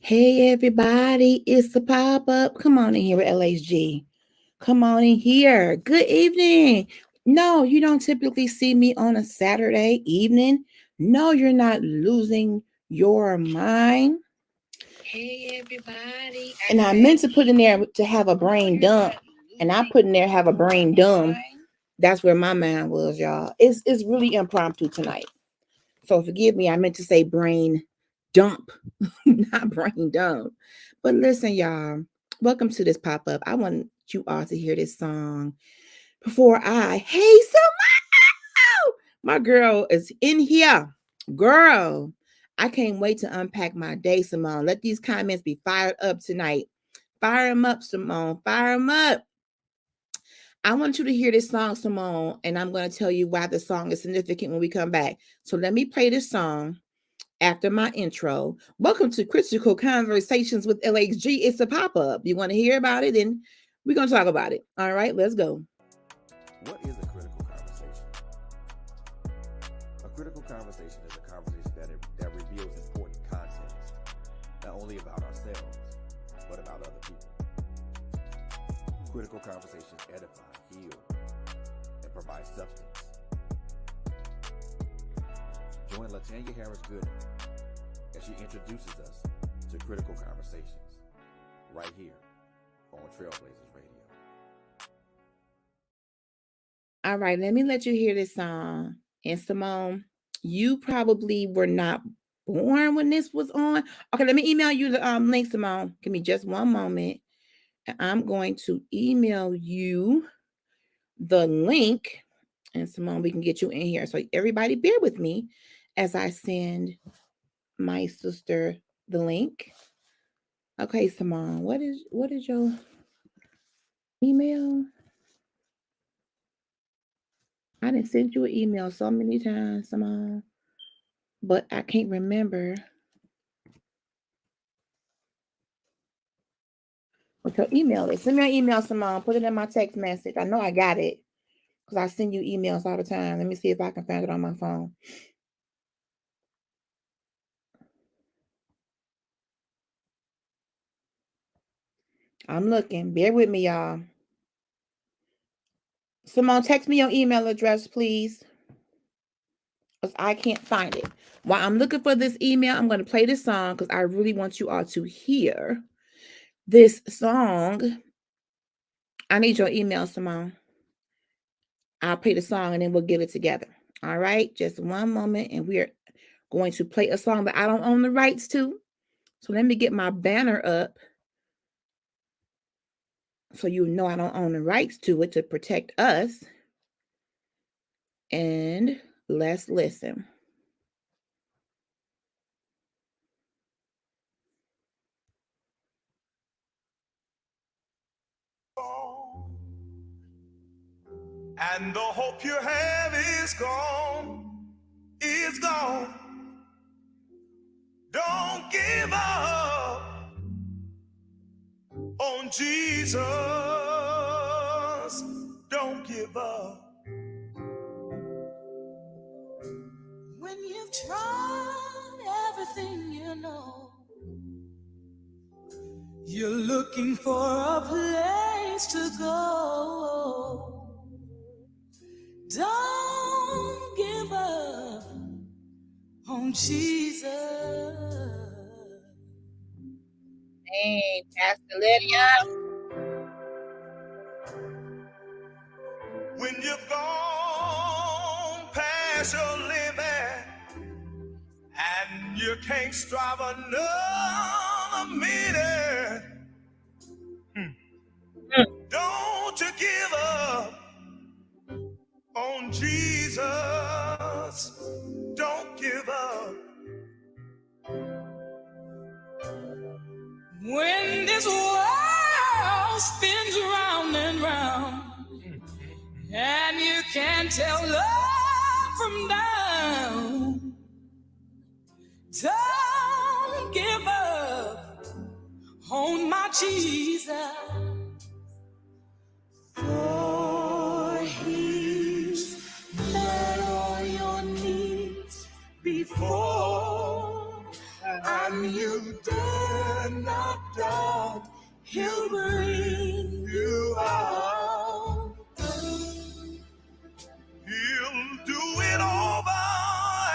Hey everybody, it's the pop-up. Come on in here with LHG. Come on in here. Good evening. No, you don't typically see me on a Saturday evening. No, you're not losing your mind. Hey everybody. And I meant to put in there to have a brain dump. And I put in there have a brain dumb. That's where my mind was, y'all. It's really impromptu tonight. So forgive me. I meant to say brain dump, not brain dump. But listen, y'all, welcome to this pop up. I want you all to hear this song before hey, my girl is in here. Girl, I can't wait to unpack my day, Simone. Let these comments be fired up tonight. Fire them up, Simone. Fire them up. I want you to hear this song, Simone, and I'm going to tell you why the song is significant when we come back. So let me play this song after my intro. Welcome to Critical Conversations with LHG. It's a pop-up. You want to hear about it? Then we're going to talk about it. All right, let's go. What is a critical conversation? A critical conversation is a conversation that reveals important context, not only about ourselves, but about other people. Critical conversations edify, heal, and provide substance. Join Latanya Harris-Gooden as she introduces us to Critical Conversations right here on Trailblazers Radio. All right, let me let you hear this song. And Simone, you probably were not born when this was on. Okay, let me email you the link, Simone. Give me just one moment. And I'm going to email you the link. And Simone, we can get you in here. So everybody bear with me as I send my sister the link. Okay, Simone, what is your email? I didn't send you an email so many times, Simone, but I can't remember what your email is. Send me an email, Simone. Put it in my text message. I know I got it because I send you emails all the time. Let me see if I can find it on my phone. I'm looking. Bear with me, y'all. Simone, text me your email address, please, because I can't find it. While I'm looking for this email, I'm going to play this song because I really want you all to hear this song. I need your email, Simone. I'll play the song and then we'll get it together. All right, just one moment, and we're going to play a song that I don't own the rights to. So let me get my banner up so you know I don't own the rights to it to protect us. And let's listen. And the hope you have is gone, is gone. Don't give up on Jesus. Don't give up. When you've tried everything you know, you're looking for a place to go. Don't give up on Jesus. Hey, Pastor Lydia. When you've gone past your limit and you can't strive another minute, don't you give up on Jesus. Don't give up. When this world spins round and round, and you can't tell love from down, don't give up on my Jesus. For he's met all your needs before, and And you dare not doubt, he'll bring you out. He'll do it over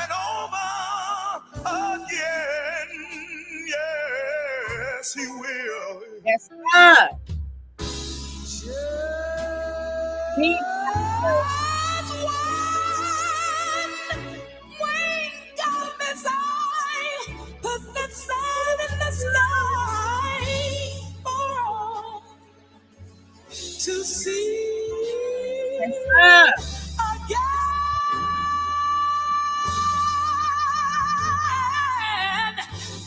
and over again. Yes, he will. Yes, God. Just when God is eye, put that sun in the sky for all to see. Yes, God. Again,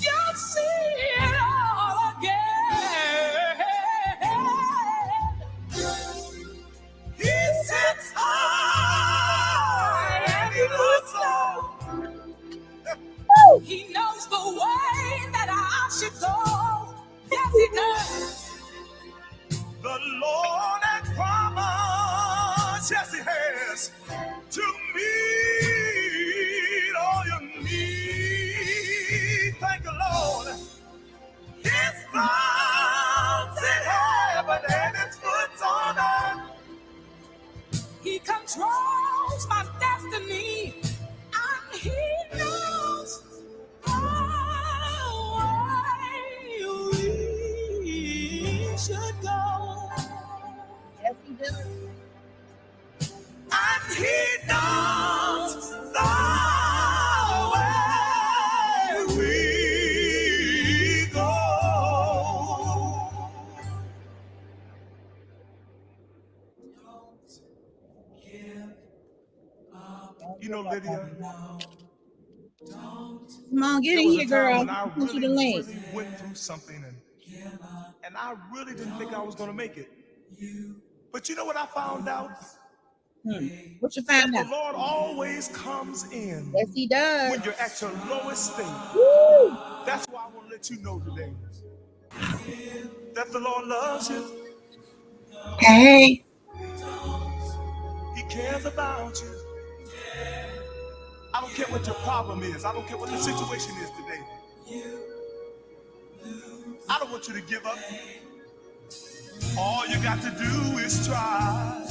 you'll see it all again. He sits high and he looks low. He knows the way that I should go. Yes, he does. The Lord has promised, yes, he has, to meet all your needs. Thank the Lord. His thoughts in heaven and his foot's on earth. He controls my destiny, and he knows how we should go. Yes, he does. And he knows the way we go. You know, Lydia, Come on, get there in was here, a time girl. when I Put you the really link. went through something and I really didn't think I was going to make it. But you know what I found out? What you find The out? Lord always comes in Yes, he does. when you're at your lowest state. Woo! That's why I want to let you know today that the Lord loves you. Hey. He cares about you. I don't care what your problem is. I don't care what the situation is today. I don't want you to give up. All you got to do is try.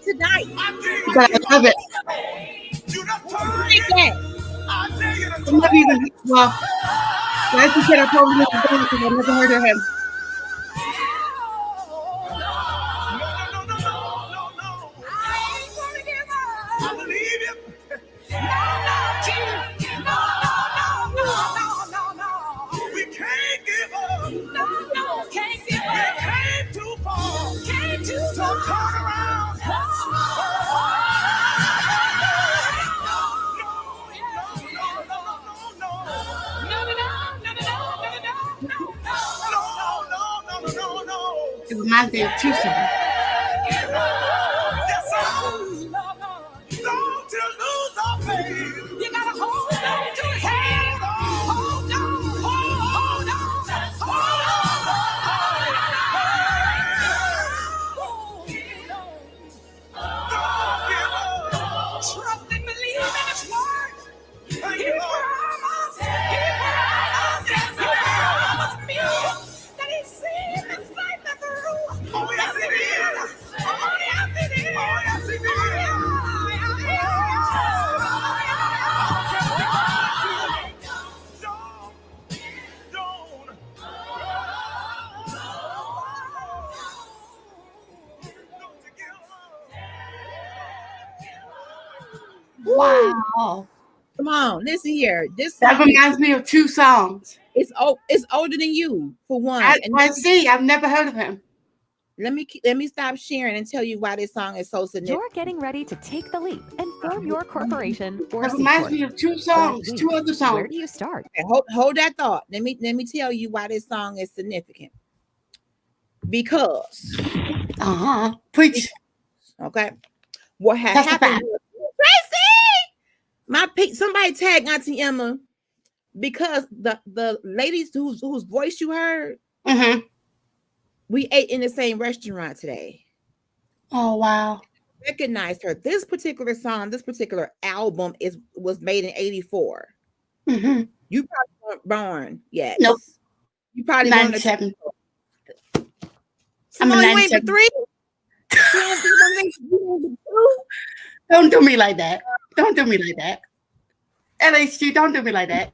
Tonight. I love it. I love you. Well, as you said, I probably never done because I never heard of him. It reminds me of two songs. Don't you lose our faith. You gotta hold on to his hand. Hold on, hold on, trust and believe in his word. He promised me that he'd see this life through. Oh, yes, it is. Oh, yes, it is. Oh, yes, it is. Wow. Come on, listen here. This That song reminds me of two songs. it's older than you, for one. I see. I've never heard of him. Let me stop sharing and tell you why this song is so significant. You're getting ready to take the leap and form your corporation or That C reminds corp. me of two songs, two other Where songs. do you start? Okay, hold that thought. Let me tell you why this song is significant. Because Preach. okay, what had Testify. happened was, Tracy, Somebody tag Auntie Emma because the ladies whose voice you heard, we ate in the same restaurant today. Oh wow. Recognized her. This particular song, this particular album was made in 84. You probably weren't born yet. Nope. You probably 97. Simone, you ain't but 3? Don't do me like that. Don't do me like that. LHG, don't do me like that.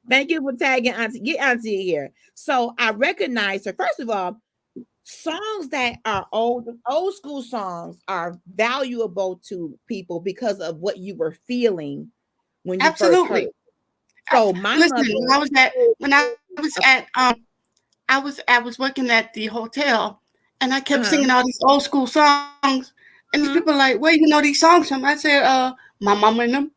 Thank you for tagging Auntie. Get Auntie here. So I recognize her. First of all, songs that are old school songs are valuable to people because of what you were feeling when you first heard it. So my mother, when I was working at the hotel, and I kept singing all these old school songs, and these people were like, "Where you know these songs from?" I said, "My mama and them."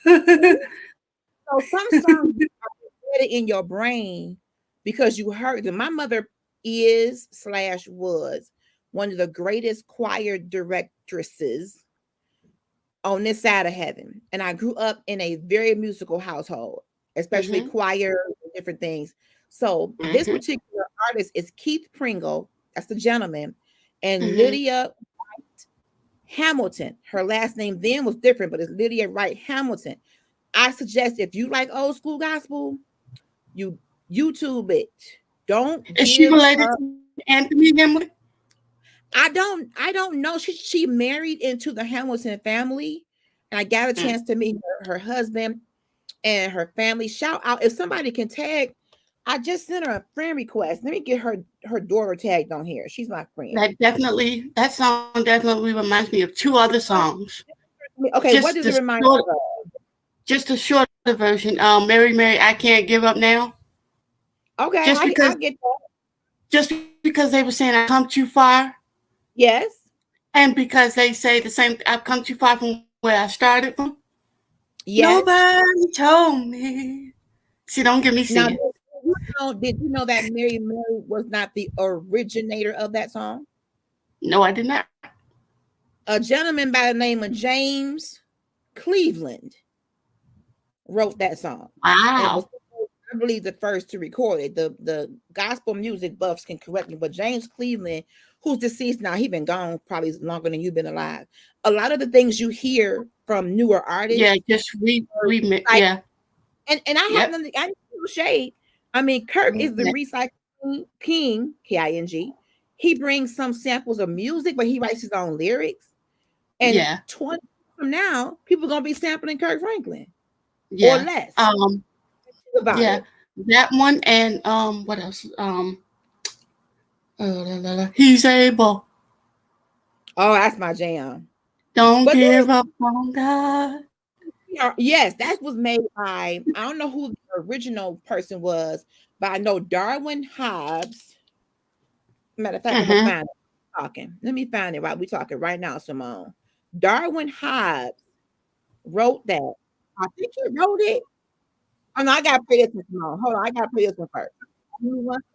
So some songs are in your brain because you heard them. My mother was one of the greatest choir directresses on this side of heaven, and I grew up in a very musical household, especially choir and different things. So this particular artist is Keith Pringle, that's the gentleman, and Lydia Wright Hamilton. Her last name then was different, but it's Lydia Wright Hamilton. I suggest if you like old school gospel, you YouTube it. Don't. Is she related to Anthony Hamilton? I don't know. She married into the Hamilton family, and I got a chance to meet her husband and her family. Shout out if somebody can tag. I just sent her a friend request. Let me get her daughter tagged on here. She's my friend. That song definitely reminds me of 2 other songs. Okay, what does it remind you of? Just a shorter version. Mary, Mary, I Can't Give Up Now. Okay, just because, I get that. Just because they were saying I've come too far. Yes. And because they say the same, I've come too far from where I started from. Yes. Nobody told me. See, don't get me singing. Now, did you know that Mary Mary was not the originator of that song? No, I did not. A gentleman by the name of James Cleveland wrote that song. Wow. I believe the first to record it. The gospel music buffs can correct me, but James Cleveland, who's deceased now, he's been gone probably longer than you've been alive. A lot of the things you hear from newer artists, just remix, yeah. And I have nothing. I no shade. I mean, Kirk is the recycling king, King. He brings some samples of music, but he writes his own lyrics. And 20 from now, people are gonna be sampling Kirk Franklin, or less. That one and what else? He's able. Oh, that's my jam. Don't give up on God. Yes, that was made by, I don't know who the original person was, but I know Darwin Hobbs. Matter of fact, I'm gonna find it. Let me find it while we're talking right now, Simone. Darwin Hobbs wrote that. I think he wrote it. Oh no, I gotta play this one, Simone. Hold on, I gotta play this one first.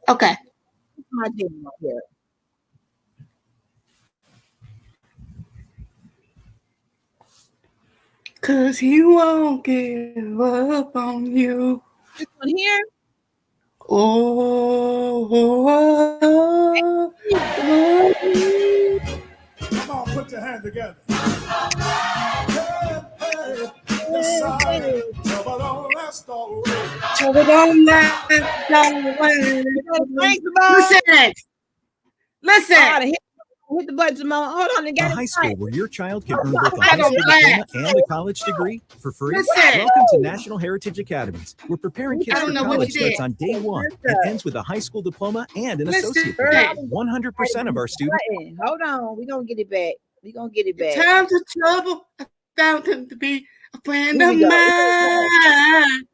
Okay. My jam right here. Cause he won't give up on you. This one here. Come on, put your hands together. Trouble don't last always. Trouble don't last always. Listen. Hit the button, Simone. Hold on. A high school where your child can earn both a high school diploma and a college degree for free. Welcome to National Heritage Academies. We're preparing kids for college starts on day 1 and ends with a high school diploma and an associate degree. 100% of our students. Hold on. We're going to get it back. Times of trouble, I found him to be a friend of mine.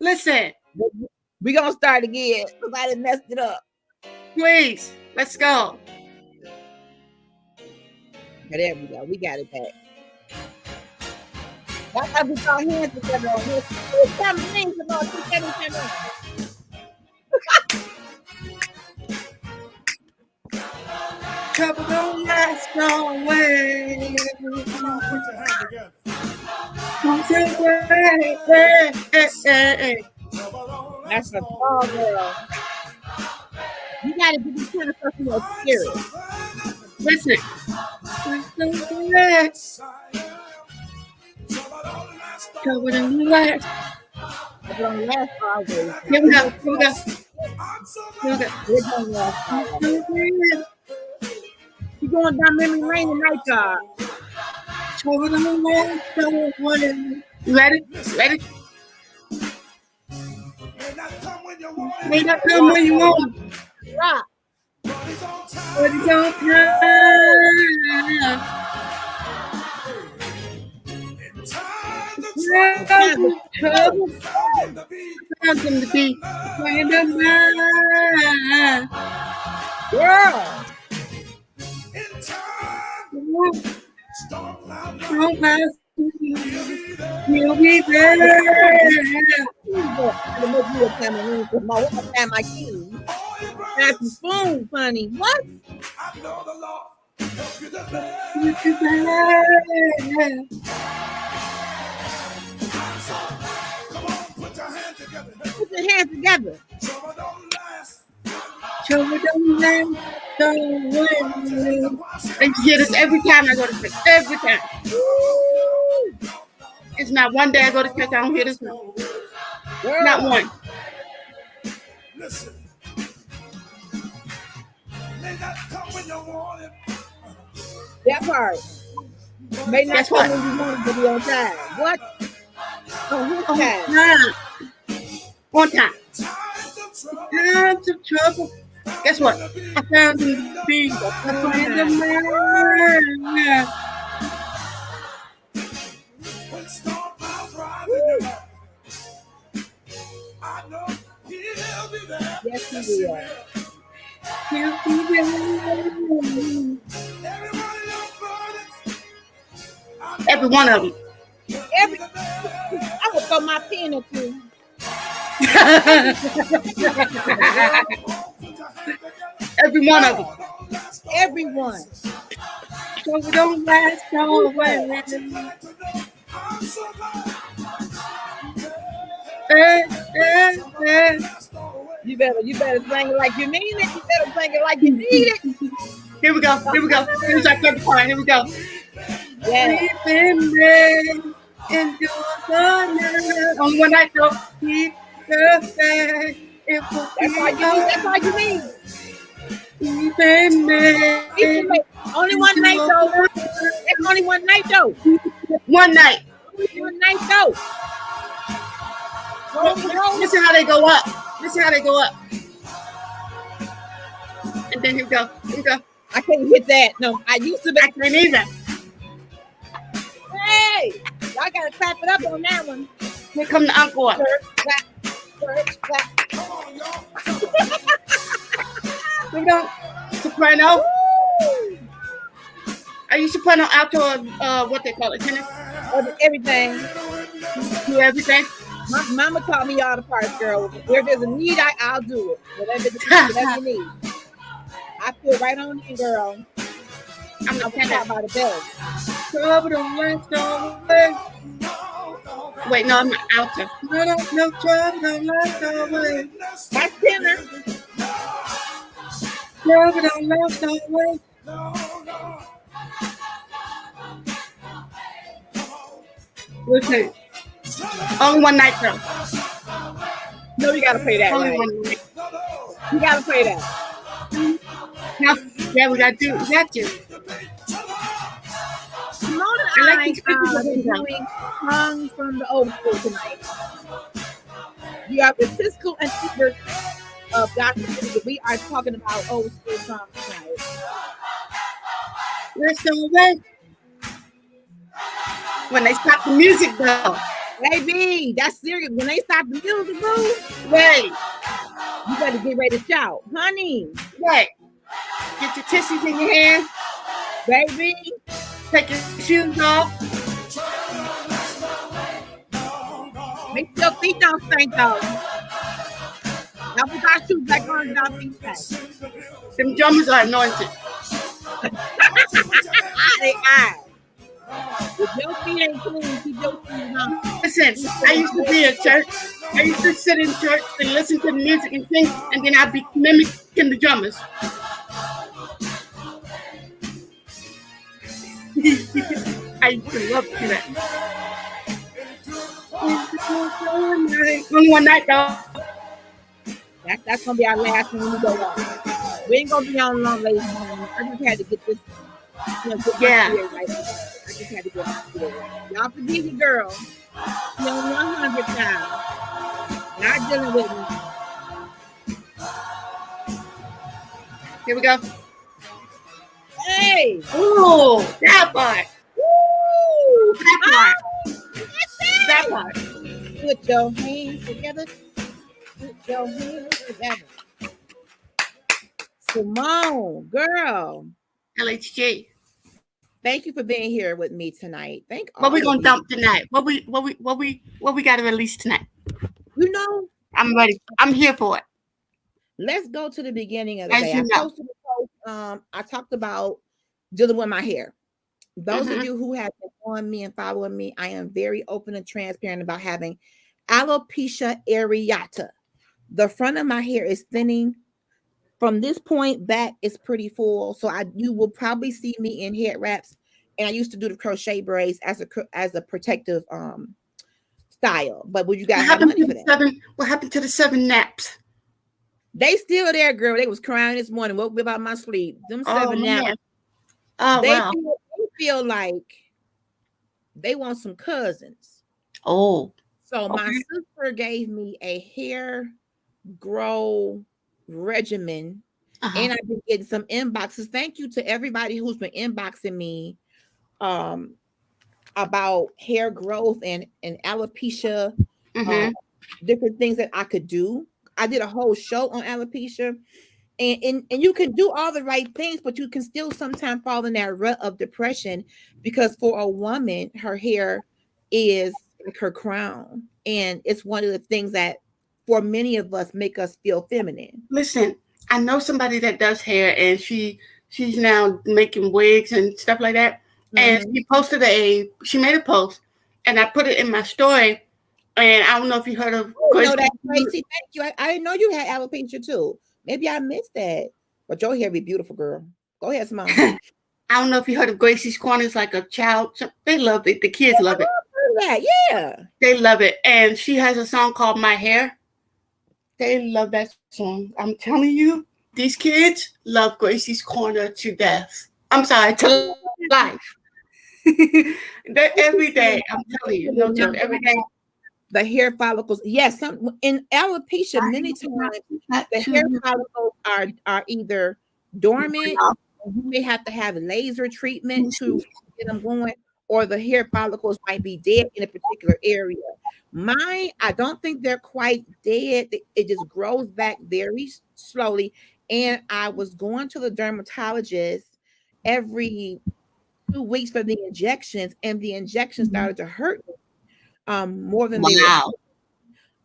Listen. We're going to start again. Somebody messed it up. Please, let's go. There we go. We got it back. That's how we got hands together on this. Who's coming things about 277? Trouble don't last always. Come on, put your hands together. That's a tall girl. You gotta be this kind of person with spirit. Listen. Covered in relax. It don't last always. Here we go. Here we go. Here we go. It don't last always. You going down memory lane tonight, y'all. Covered in relax. You ready? Ready? May not come when you want. Rock. But it's on time. Trouble. Found them to be kind of mine. Girl. Don't pass. You'll be there. That's the spoon, funny. What? Put your hands together. Trouble don't last. Don't win. And you hear this every time I go to church. Every time. It's not one day I go to church, I don't hear this one. Not one. Listen. May not come when you want it. That part. May not Guess come what? when you want it to be on time. What? On whose time? On time. Times of trouble. Guess what? I found them to be a friend of mine. When storm clouds rise in your life, I know he'll be there. Yes, he will. Every one of them. I would throw my pen at you. Every one of them. Everyone. So we don't last always. You better sing it like you mean it. You better sing it like you need it. Here we go. Here we go. Here's our favorite part. Here we go. Yeah. On one night though. Keep perfect. That's all you need. Only one night though. It's only one night though. One night. One night though. Listen how they go up. Listen how they go up. And then here we go. Here we go. I can't hit that. No, I used to be. I can't either. Hey, y'all gotta clap it up on that one. Here come the encore. Clap, clap. Here we go. Soprano. Are you soprano, alto, or what they call it? Tenor? Everything. Do everything. My mama taught me all the parts, girl. Where there's a need, I'll do it. Whatever you need. I feel right on you, girl. I'm talking about the bell. Wait, no, I'm not alto. No trouble, That's tenor. Listen. Only one night though. No, you gotta play that. Only Right? one night. You gotta play that. Now, yeah, we got to. Simona I like and these pictures of doing songs from the old school tonight. We are the Cisco and Ebert of Gospel Music. We are talking about old school songs tonight. Let's go away. When they stop the music, though. Baby, that's serious. When they stop the music, boo, Wait. you better get ready to shout. Honey, Wait. Get your tissues in your hand. baby. Take your shoes off. Make sure your feet don't stink, though. Now put our shoes back on and our feet back. Them drummers are anointed. They are. With your feet ain't clean. Keep your shoes on. Listen, I used to be at church. I used to sit in church and listen to the music and sing, and then I'd be mimicking the drummers. I used to love to do that. Only one night though. That's gonna be our last one when we go on. We ain't gonna be on long, ladies and gentlemen. I just had to get this, get my spirit right. I just had to get my spirit right. Y'all forgive the girl. She on 100 times. Not dealing with me. Here we go. Hey! Ooh, that part. Woo! That part. Put your hands together. Put your hands together. Simone, girl. LHG. Thank you for being here with me tonight. What we gonna dump tonight? What we gotta release tonight? You know, I'm ready. I'm here for it. Let's go to the beginning of the As day. you I know. posted a post. I talked about dealing with my hair. Those of you who have been on me and following me, I am very open and transparent about having alopecia areata. The front of my hair is thinning. From this point back, it's pretty full. So you will probably see me in head wraps. And I used to do the crochet braids as a protective style. But would you guys have money for that? What happened to the 7 naps? They still there, girl. They was crying this morning. Woke me about my sleep. Them 7 naps. Oh, They wow. feel like they want some cousins. Oh. So my sister gave me a hair grow regimen, and I've been getting some inboxes. Thank you to everybody who's been inboxing me about hair growth and alopecia, different things that I could do. I did a whole show on alopecia. And you can do all the right things, but you can still sometimes fall in that rut of depression because for a woman, her hair is like her crown. And it's one of the things that for many of us make us feel feminine. Listen, I know somebody that does hair and she's now making wigs and stuff like that. And she made a post and I put it in my story. And I don't know if you heard of that Tracy. Thank you. I didn't know you had alopecia too. Maybe I missed that. But your hair be beautiful, girl. Go ahead, Simone. I don't know if you heard of Gracie's Corner. It's like a child. They love it. The kids love it. Yeah. They love it. And she has a song called My Hair. They love that song. I'm telling you, these kids love Gracie's Corner to death. I'm sorry, to life. Every day, I'm telling you, no joke, every day. The hair follicles, yes, in alopecia, many times the hair follicles are either dormant, you may have to have laser treatment to get them going, or the hair follicles might be dead in a particular area. Mine, I don't think they're quite dead. It just grows back very slowly. And I was going to the dermatologist every 2 weeks for the injections, and the injections started to hurt me more than they were.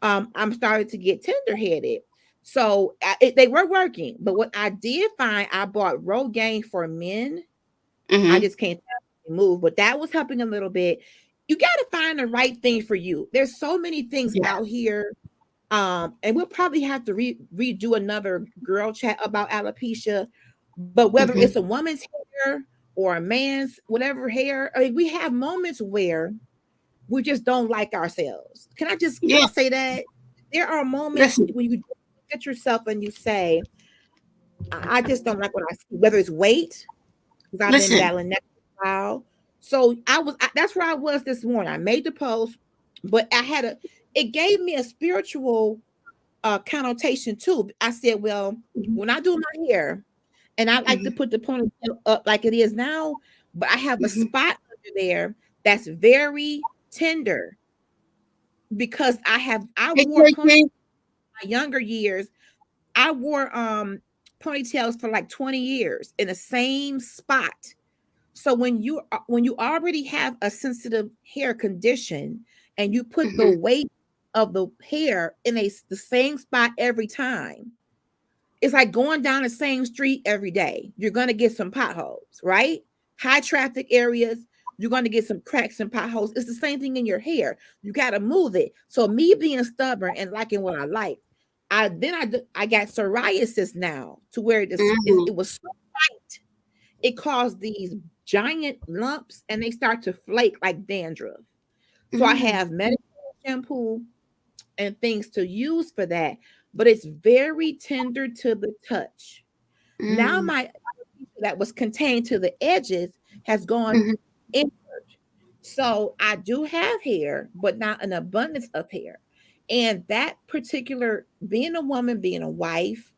I'm starting to get tender-headed. So they were working. But what I did find, I bought Rogaine for men. I just can't move, but that was helping a little bit. You got to find the right thing for you. There's so many things out here. And we'll probably have to redo another girl chat about alopecia. But whether it's a woman's hair or a man's, whatever hair, I mean, we have moments where we just don't like ourselves. Can I just say that? There are moments when you look at yourself and you say, I just don't like what I see, whether it's weight, because I've been battling that for a while. So that's where I was this morning. I made the post, but it gave me a spiritual connotation too. I said, well, when I do my hair, and I like to put the ponytail up like it is now, but I have a spot under there that's very tender because I wore ponytails in my younger years. I wore ponytails for like 20 years in the same spot. So when you already have a sensitive hair condition and you put the weight of the hair in the same spot every time, it's like going down the same street every day. You're going to get some potholes, right? High traffic areas. you're going to get some cracks and potholes. It's the same thing in your hair. You got to move it. So me being stubborn and liking what I like, I got psoriasis now to where it was so tight. It caused these giant lumps and they start to flake like dandruff. So I have medical shampoo and things to use for that, but it's very tender to the touch. Now my that was contained to the edges has gone inward. So I do have hair, but not an abundance of hair. And that particular, being a woman, being a wife,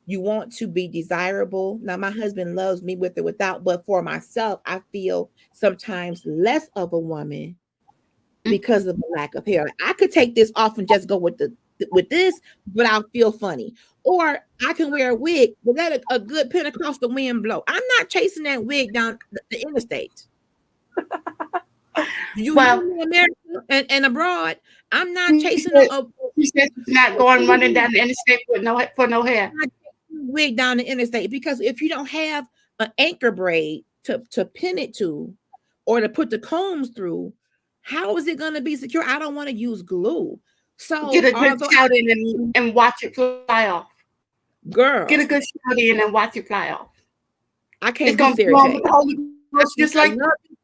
you want to be desirable. Now, my husband loves me with or without, but for myself, I feel sometimes less of a woman because of the lack of hair. I could take this off and just go with this, but I'll feel funny. Or I can wear a wig, but let a good Pentecostal wind blow. I'm not chasing that wig down the interstate. Well, in America and abroad, I'm not chasing She said she's not going running down the interstate with no hair. Wig down the interstate, because if you don't have an anchor braid to pin it to or to put the combs through, how is it going to be secure? I don't want to use glue. So get a good shout in and watch it fly off. Girl, get a good shout in and watch it fly off. I can't do Sarah Jakes. Just like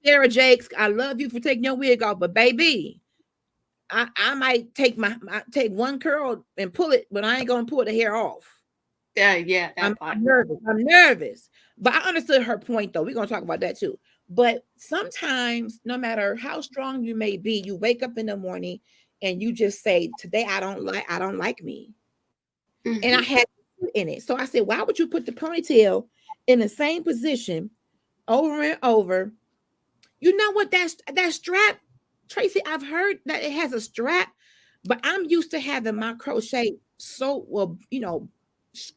Sarah Jakes, I love you for taking your wig off, but baby, I might take one curl and pull it, but I ain't gonna pull the hair off. Yeah. I'm nervous. But I understood her point, though. We're gonna talk about that too. But sometimes, no matter how strong you may be, you wake up in the morning and you just say, "Today I don't like me," and I had in it. So I said, "Why would you put the ponytail in the same position over and over?" You know what? That strap, Tracy. I've heard that it has a strap, but I'm used to having my crochet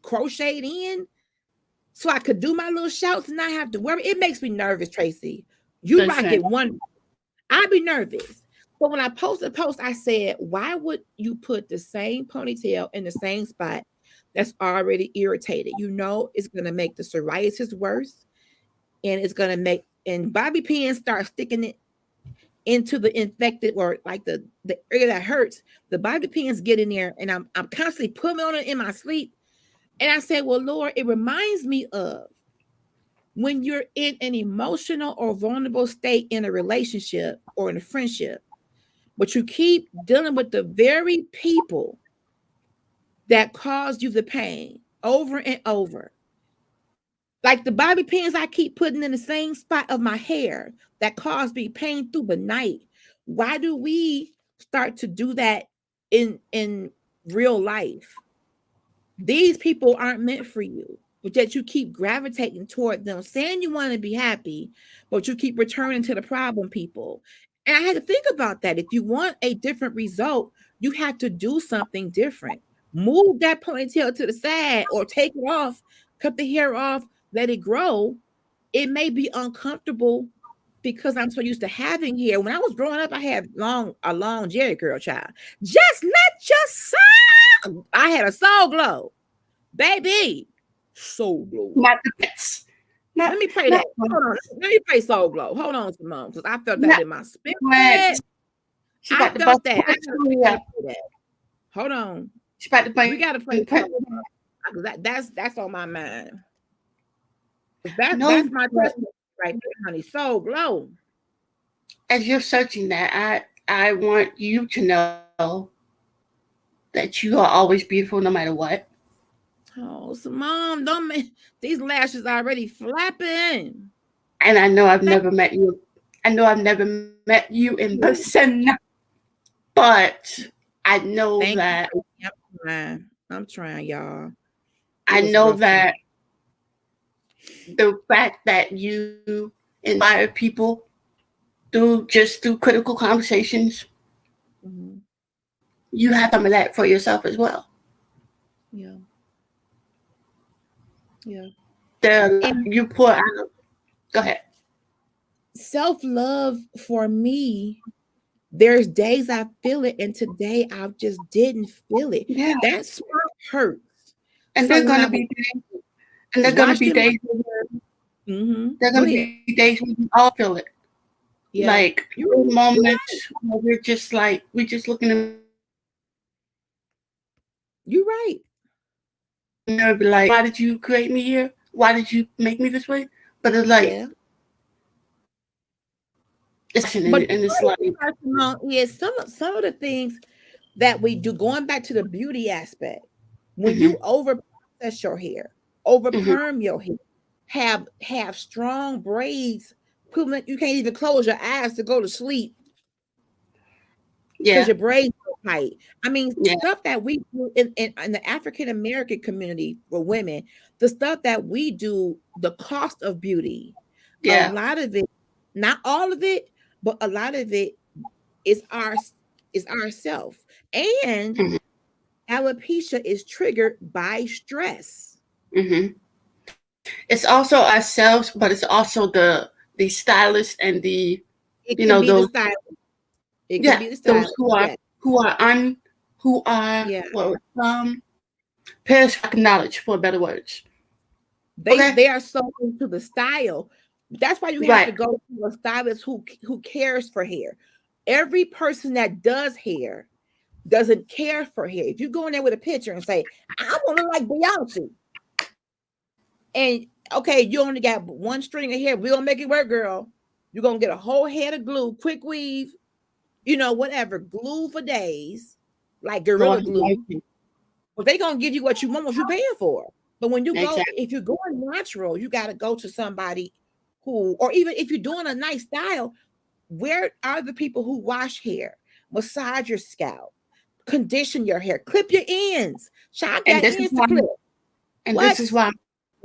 crocheted in, so I could do my little shouts and not have to worry. It makes me nervous, Tracy. You rock it one. I'd be nervous. But when I posted a post, I said, "Why would you put the same ponytail in the same spot that's already irritated? You know it's going to make the psoriasis worse, and it's going to make bobby pins start sticking it into the infected or like the area that hurts. The bobby pins get in there, and I'm constantly putting on it in my sleep." And I said, "Well, Lord, it reminds me of when you're in an emotional or vulnerable state in a relationship or in a friendship, but you keep dealing with the very people that caused you the pain over and over. Like the bobby pins I keep putting in the same spot of my hair that caused me pain through the night. Why do we start to do that in real life? These people aren't meant for you, but yet you keep gravitating toward them, saying you want to be happy, but you keep returning to the problem people. And I had to think about that. If you want a different result, you have to do something different. Move that ponytail to the side or take it off, cut the hair off, let it grow. It may be uncomfortable because I'm so used to having hair. When I was growing up, I had a long Jerry curl, child. Just let your soul. I had a soul glow, baby. Soul glow. Not the best. Let me pray that. Hold on. Let me pray soul glow. Hold on, Simone, because I felt that in my spirit. I felt that. Hold on. We gotta pray. That's on my mind. That's my testimony right there, honey. Soul glow. As you're searching that, I want you to know that you are always beautiful no matter what. Oh, so Mom, don't make these lashes already flapping. And I know I've never met you. I know I've never met you in person, but I know that. I'm trying, y'all. I know that the fact that you inspire people through critical conversations, you have some of that for yourself as well. Yeah. Yeah. You pour out. Go ahead. Self-love for me, there's days I feel it, and today I just didn't feel it. Yeah. That's what hurts. And So there's gonna be days. And there's gonna be days. There's gonna be days when we all feel it. Yeah. Like moments where we're just looking at You're right. and be like, why did you create me here? Why did you make me this way? But it's like, Yeah. it's in But it, and it's like, yes, some of the things that we do, going back to the beauty aspect, when Mhm. you over process your hair, over Mhm. perm your hair, have strong braids, you can't even close your eyes to go to sleep because yeah, your braids are tight. I mean, yeah, stuff that we do in the African American community for women, the stuff that we do, the cost of beauty, a yeah. lot of it, not all of it, but a lot of it is ourself. And Mhm. alopecia is triggered by stress. Mhm. It's also ourselves, but it's also the stylist and It can be the those, style. It can yeah, be the those style. who are Yeah. Yeah. periscopic knowledge, for better words. They Okay, they are so into the style. That's why you have right. to go to a stylist who cares for hair. Every person that does hair doesn't care for hair. If you go in there with a picture and say, I want to look like Beyonce, and okay, you only got one string of hair, we gonna make it work, girl. You're gonna get a whole head of glue, quick weave, whatever, glue for days, like Gorilla Lord, Glue. But they gonna give you what you want, what you paying for. But when you go, exactly. if you're going natural, you got to go to somebody who, or even if you're doing a nice style, where are the people who wash hair, massage your scalp, condition your hair, clip your ends? Child And got this is ends to why, clip. What?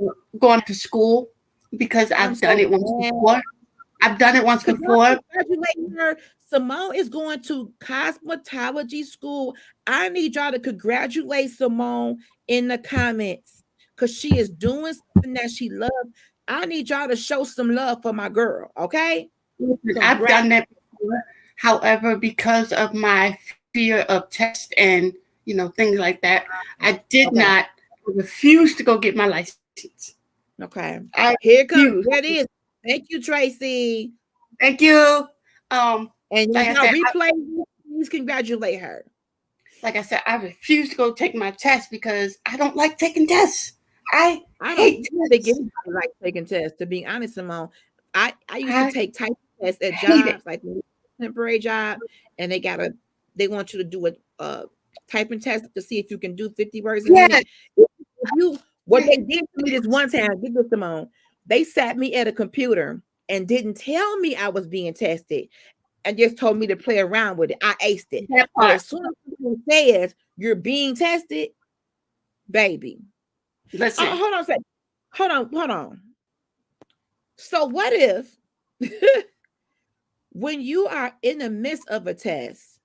I'm going to school, because I'm I've done so it once glad. before. I've done it once Could y'all before. congratulate her? Simone is going to cosmetology school. I need y'all to congratulate Simone in the comments because she is doing something that she loves. I need y'all to show some love for my girl. Okay. Listen, I've Congrats. done that before. However, because of my fear of tests and things like that, I did Okay. not refuse to go get my license. Okay. I Here it comes. refused. There it is. Thank you, Tracy. Thank you. And Like I y'all said, replay. Please congratulate her. I refuse to go take my test because I don't like taking tests. I I hate don't think tests. anybody likes taking tests, to be honest, Simone. I used to I take type tests at hate it. jobs, like temporary job, and they want you to do a typing test to see if you can do 50 words a minute. Yes. What they did to me this one time, get this, Simone. They sat me at a computer and didn't tell me I was being tested and just told me to play around with it. I aced it. That But part. as soon as someone says you're being tested, baby. Listen. Hold on a second. Hold on. So what if when you are in the midst of a test,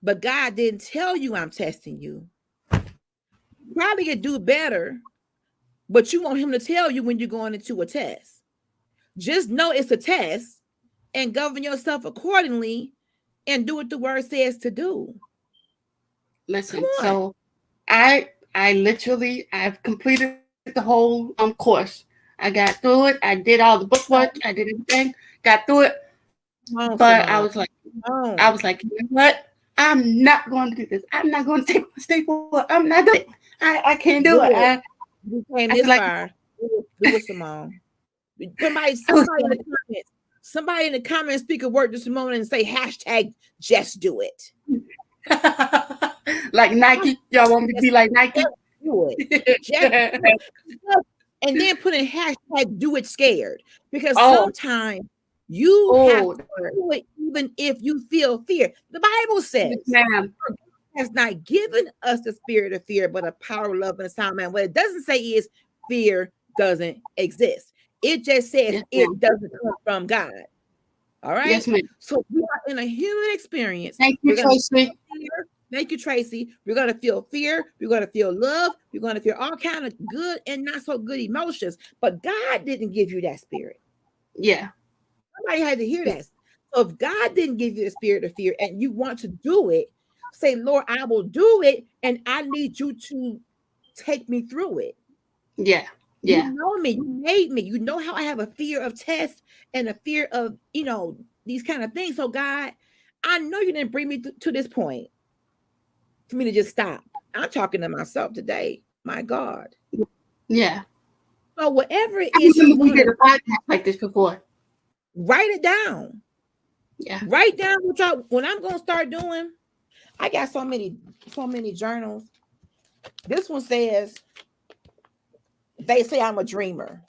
but God didn't tell you I'm testing you, probably could do better, but you want him to tell you when you're going into a test. Just know it's a test and govern yourself accordingly and do what the word says to do. Come Listen. on. So I've completed the whole course. I got through it. I did all the book work. I did everything. Got through it. Come on, But Simone. you know what? I'm not going to do this. I'm not going to take my staple. I'm not doing it. I can't do it. Do it. You came I this feel like far. Do it, Simone. Somebody in the comments speak a word this moment and say hashtag just do it. like Nike. Y'all want me to be like Nike? Just do it. Just do it. And then put in hashtag do it scared. Because sometimes you have to do it even if you feel fear. The Bible says has not given us the spirit of fear, but a power, love, and a sound mind. What it doesn't say is fear doesn't exist. It just says it doesn't come from God. All right. Yes, ma'am. So we are in a human experience. Thank you, Tracy. Thank you, Tracy. We're going to feel fear. We're going to feel love. We're going to feel all kind of good and not so good emotions. But God didn't give you that spirit. Yeah. Somebody had to hear that. So if God didn't give you the spirit of fear and you want to do it, say, Lord, I will do it. And I need you to take me through it. Yeah. Yeah. You know me, you made me. You know how I have a fear of tests and a fear of, these kind of things. So God, I know you didn't bring me to this point for me to just stop. I'm talking to myself today. My God. Yeah. So whatever it I is you remember we want did to a podcast like this before. write it down. Yeah. Write down what I'm gonna start doing. I got so many journals. This one says, they say I'm a dreamer.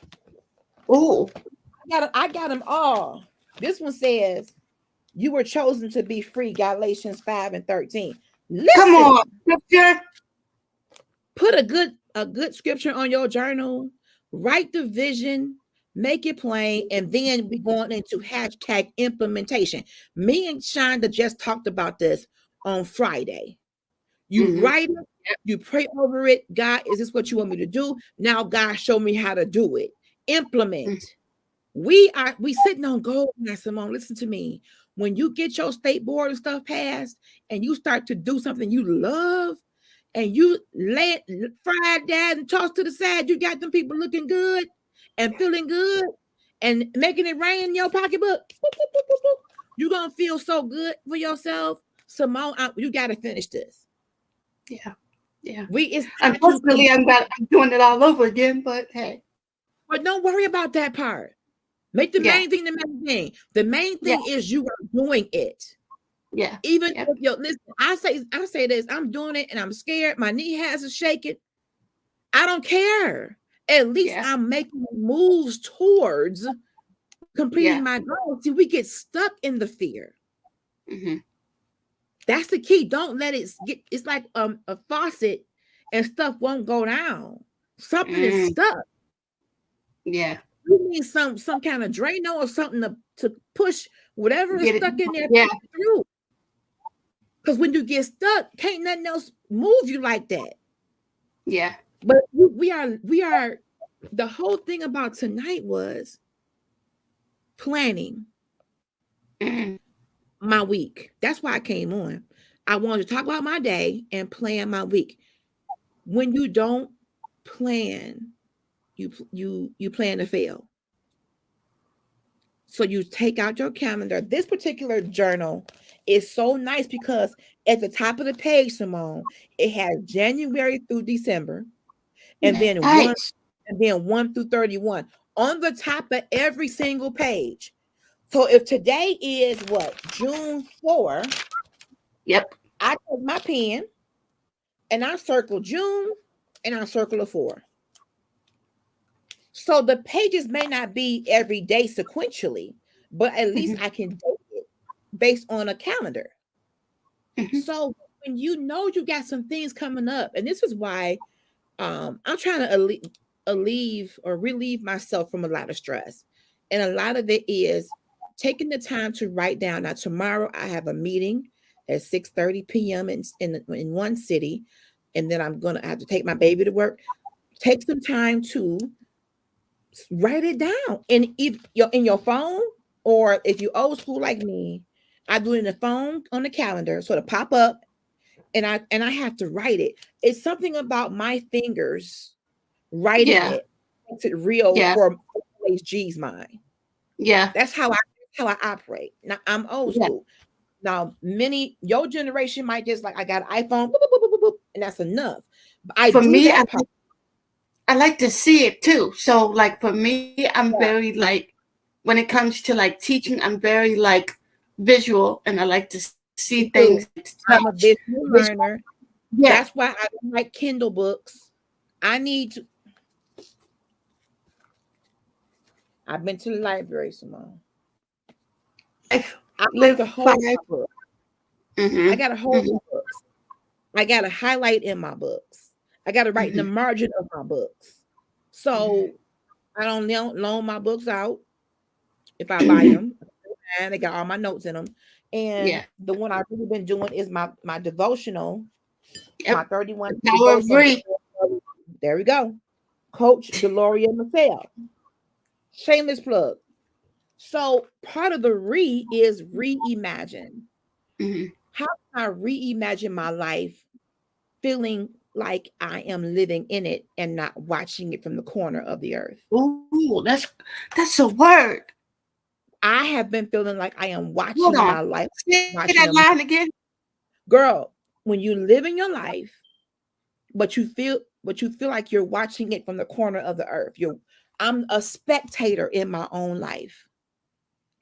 Oh. I got them all. This one says, you were chosen to be free, Galatians 5:13. Listen, come on, scripture. Put a good scripture on your journal, write the vision, make it plain, and then we're going into hashtag implementation. Me and Shonda just talked about this on Friday. You write it, you pray over it. God, is this what you want me to do? Now, God, show me how to do it. Implement. We sitting on gold now, Simone. Listen to me. When you get your state board and stuff passed and you start to do something you love and you lay it fried down and toss to the side, you got them people looking good and feeling good and making it rain in your pocketbook. You're going to feel so good for yourself. Simone, you got to finish this. Yeah. Yeah. Unfortunately, I'm doing it all over again, but hey. But don't worry about that part. Make the main thing the main thing. The main thing is you are doing it. Yeah. Even if listen, I say this, I'm doing it and I'm scared. My knee has a shaking. I don't care. At least I'm making moves towards completing my goal. See, we get stuck in the fear. That's the key. Don't let it get. It's like a faucet, and stuff won't go down. Something is stuck. Yeah. You need some kind of Drano or something to push whatever is stuck in there through. Because when you get stuck, can't nothing else move you like that. Yeah. But we are the whole thing about tonight was planning my week. That's why I came on. I wanted to talk about my day and plan my week. When you don't plan, you plan to fail. So you take out your calendar. This particular journal is so nice because at the top of the page, Simone, it has January through December, and then 1 through 31 on the top of every single page. So if today is June 4, I take my pen and I circle June and I circle a 4. So the pages may not be every day sequentially, but at least I can date it based on a calendar. So when you know you got some things coming up, and this is why I'm trying to relieve myself from a lot of stress. And a lot of it is taking the time to write down. Now, tomorrow I have a meeting at 6:30 p.m. in one city, and then I'm going to have to take my baby to work. Take some time to write it down in your phone, or if you're old school like me, I do it in the phone on the calendar, so to pop up, and I have to write it. It's something about my fingers writing it makes it real for G's mind. Yeah, that's how I operate. Now I'm old school. Now your generation might just like, I got an iPhone, boop, boop, boop, boop, and that's enough. But I like to see it too. So like for me, I'm very like, when it comes to like teaching, I'm very like visual, and I like to see things. I'm a visual learner. That's why I don't like Kindle books. I've been to the library, Simone. I got a whole book. I got a whole books. I got to highlight in my books. I got to write in the margin of my books. So I don't loan my books out if I buy them. And they got all my notes in them. And the one I've really been doing is my devotional, my 31 devotional. There we go. Coach Deloria Michelle. Shameless plug. So part of the is reimagine. How can I reimagine my life feeling like I am living in it and not watching it from the corner of the earth. Ooh, that's a word. I have been feeling like I am watching my life. Say Watching that line again. Girl, when you live in your life, but you feel like you're watching it from the corner of the earth. I'm a spectator in my own life.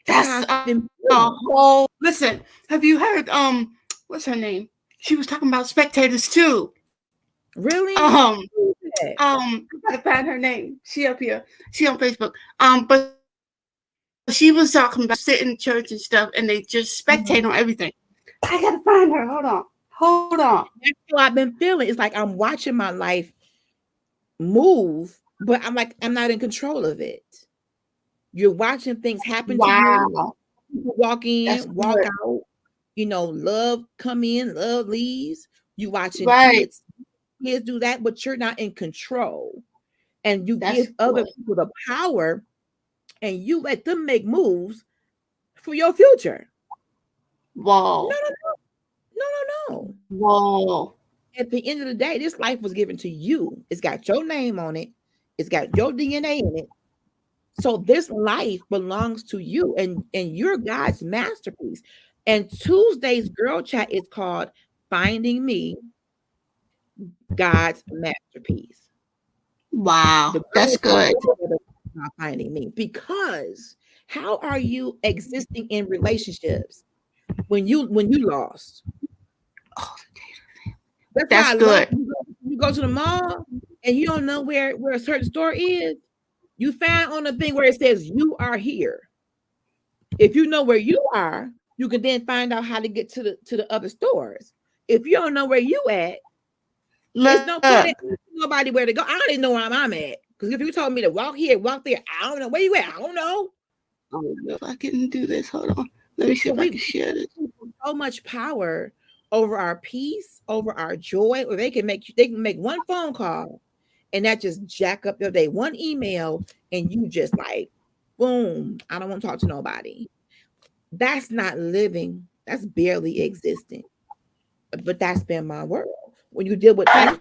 That's a whole. Listen, have you heard? What's her name? She was talking about spectators too. Really? I gotta find her name. She up here. She on Facebook. But she was talking about sitting in church and stuff, and they just spectate on everything. I gotta find her. Hold on. That's how I've been feeling. It's like I'm watching my life move, but I'm not in control of it. You're watching things happen to you. People walk in, walk out. Love come in, love leaves. You watching kids do that, but you're not in control. And you give other people the power, and you let them make moves for your future. Whoa. No. Whoa. At the end of the day, this life was given to you. It's got your name on it. It's got your DNA in it. So this life belongs to you, and you're God's masterpiece. And Tuesday's girl chat is called Finding Me, God's Masterpiece. Wow, that's good. Finding me, because how are you existing in relationships when you lost? Oh, that's good. You go to the mall and you don't know where a certain store is. You find on the thing where it says you are here. If you know where you are, you can then find out how to get to the other stores. If you don't know where you at, there's no point in nobody where to go. I don't even know where I'm at. Because if you told me to walk here, walk there, I don't know where you at. I don't know. I don't know if I can do this. Hold on. Let me see if I can share this. So much power over our peace, over our joy, or they can make one phone call and that just jack up your day. One email and you just like, boom, I don't want to talk to nobody. That's not living. That's barely existing. But that's been my world. When you deal with that.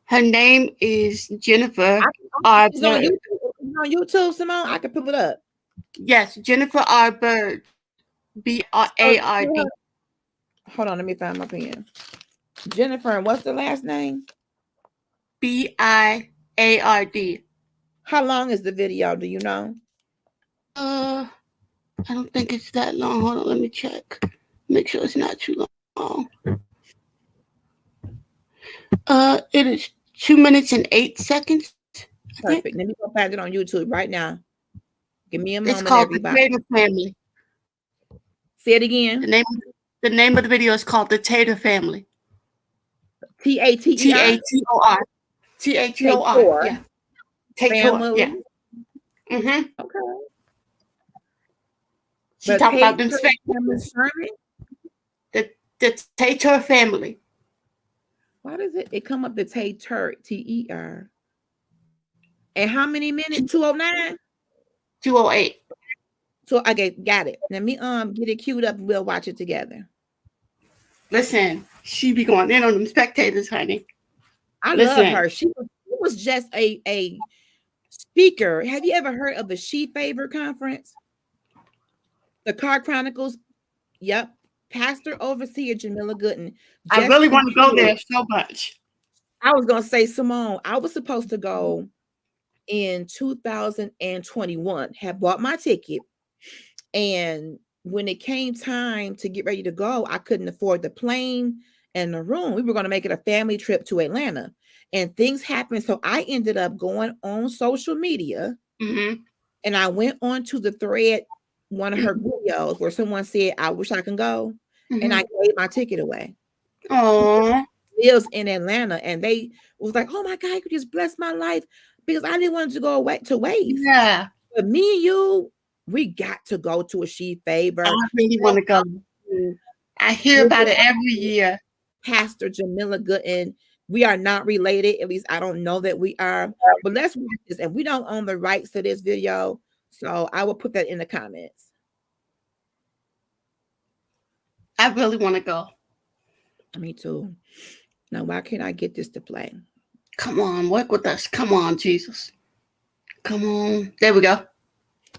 Her name is Jennifer. It's on YouTube, Simone. I can pull it up. Yes, Jennifer R. Bird. B-R-A-R-D. Hold on, let me find my pen. Jennifer, and what's the last name? B-I-A-R-D. How long is the video? Do you know? I don't think it's that long. Hold on, let me check. Make sure it's not too long. It is 2 minutes and 8 seconds. Perfect. Let me go find it on YouTube right now. Give me a moment, it's called everybody. The Tater Family. Say it again. The name of the video is called The Tater Family. T-A-T-E-R? T-A-T-O-R. T-A-T-O-R. Yeah. Family. Yeah. Mm-hmm. Okay. She talked about them the Tater Family. Why does it come up the Tater, T-E-R? And how many minutes? 209? 208. So okay, got it. Let me get it queued up and we'll watch it together. Listen, she be going in on them spectators, honey. I love her. She was just a speaker. Have you ever heard of the She Favor Conference? The Car Chronicles. Yep. Pastor Overseer Jamila Gooden. I really want to go there so much. I was going to say, Simone, I was supposed to go in 2021, have bought my ticket. And when it came time to get ready to go, I couldn't afford the plane and the room. We were going to make it a family trip to Atlanta. And things happened. So I ended up going on social media. Mm-hmm. And I went on to the thread, one of her videos where someone said, I wish I can go. Mm-hmm. And I gave my ticket away. Oh, lives in Atlanta. And they was like, oh my God, you could just bless my life, because I didn't want it to go away to waste. Yeah. But me and you, we got to go to a She Favor. I really want to go. I hear about it every year. Pastor Jamila Gooden. We are not related. At least I don't know that we are. But let's watch this. And we don't own the rights to this video. So I will put that in the comments. I really want to go. Me too. Now, why can't I get this to play? Come on, work with us. Come on, Jesus. Come on. There we go.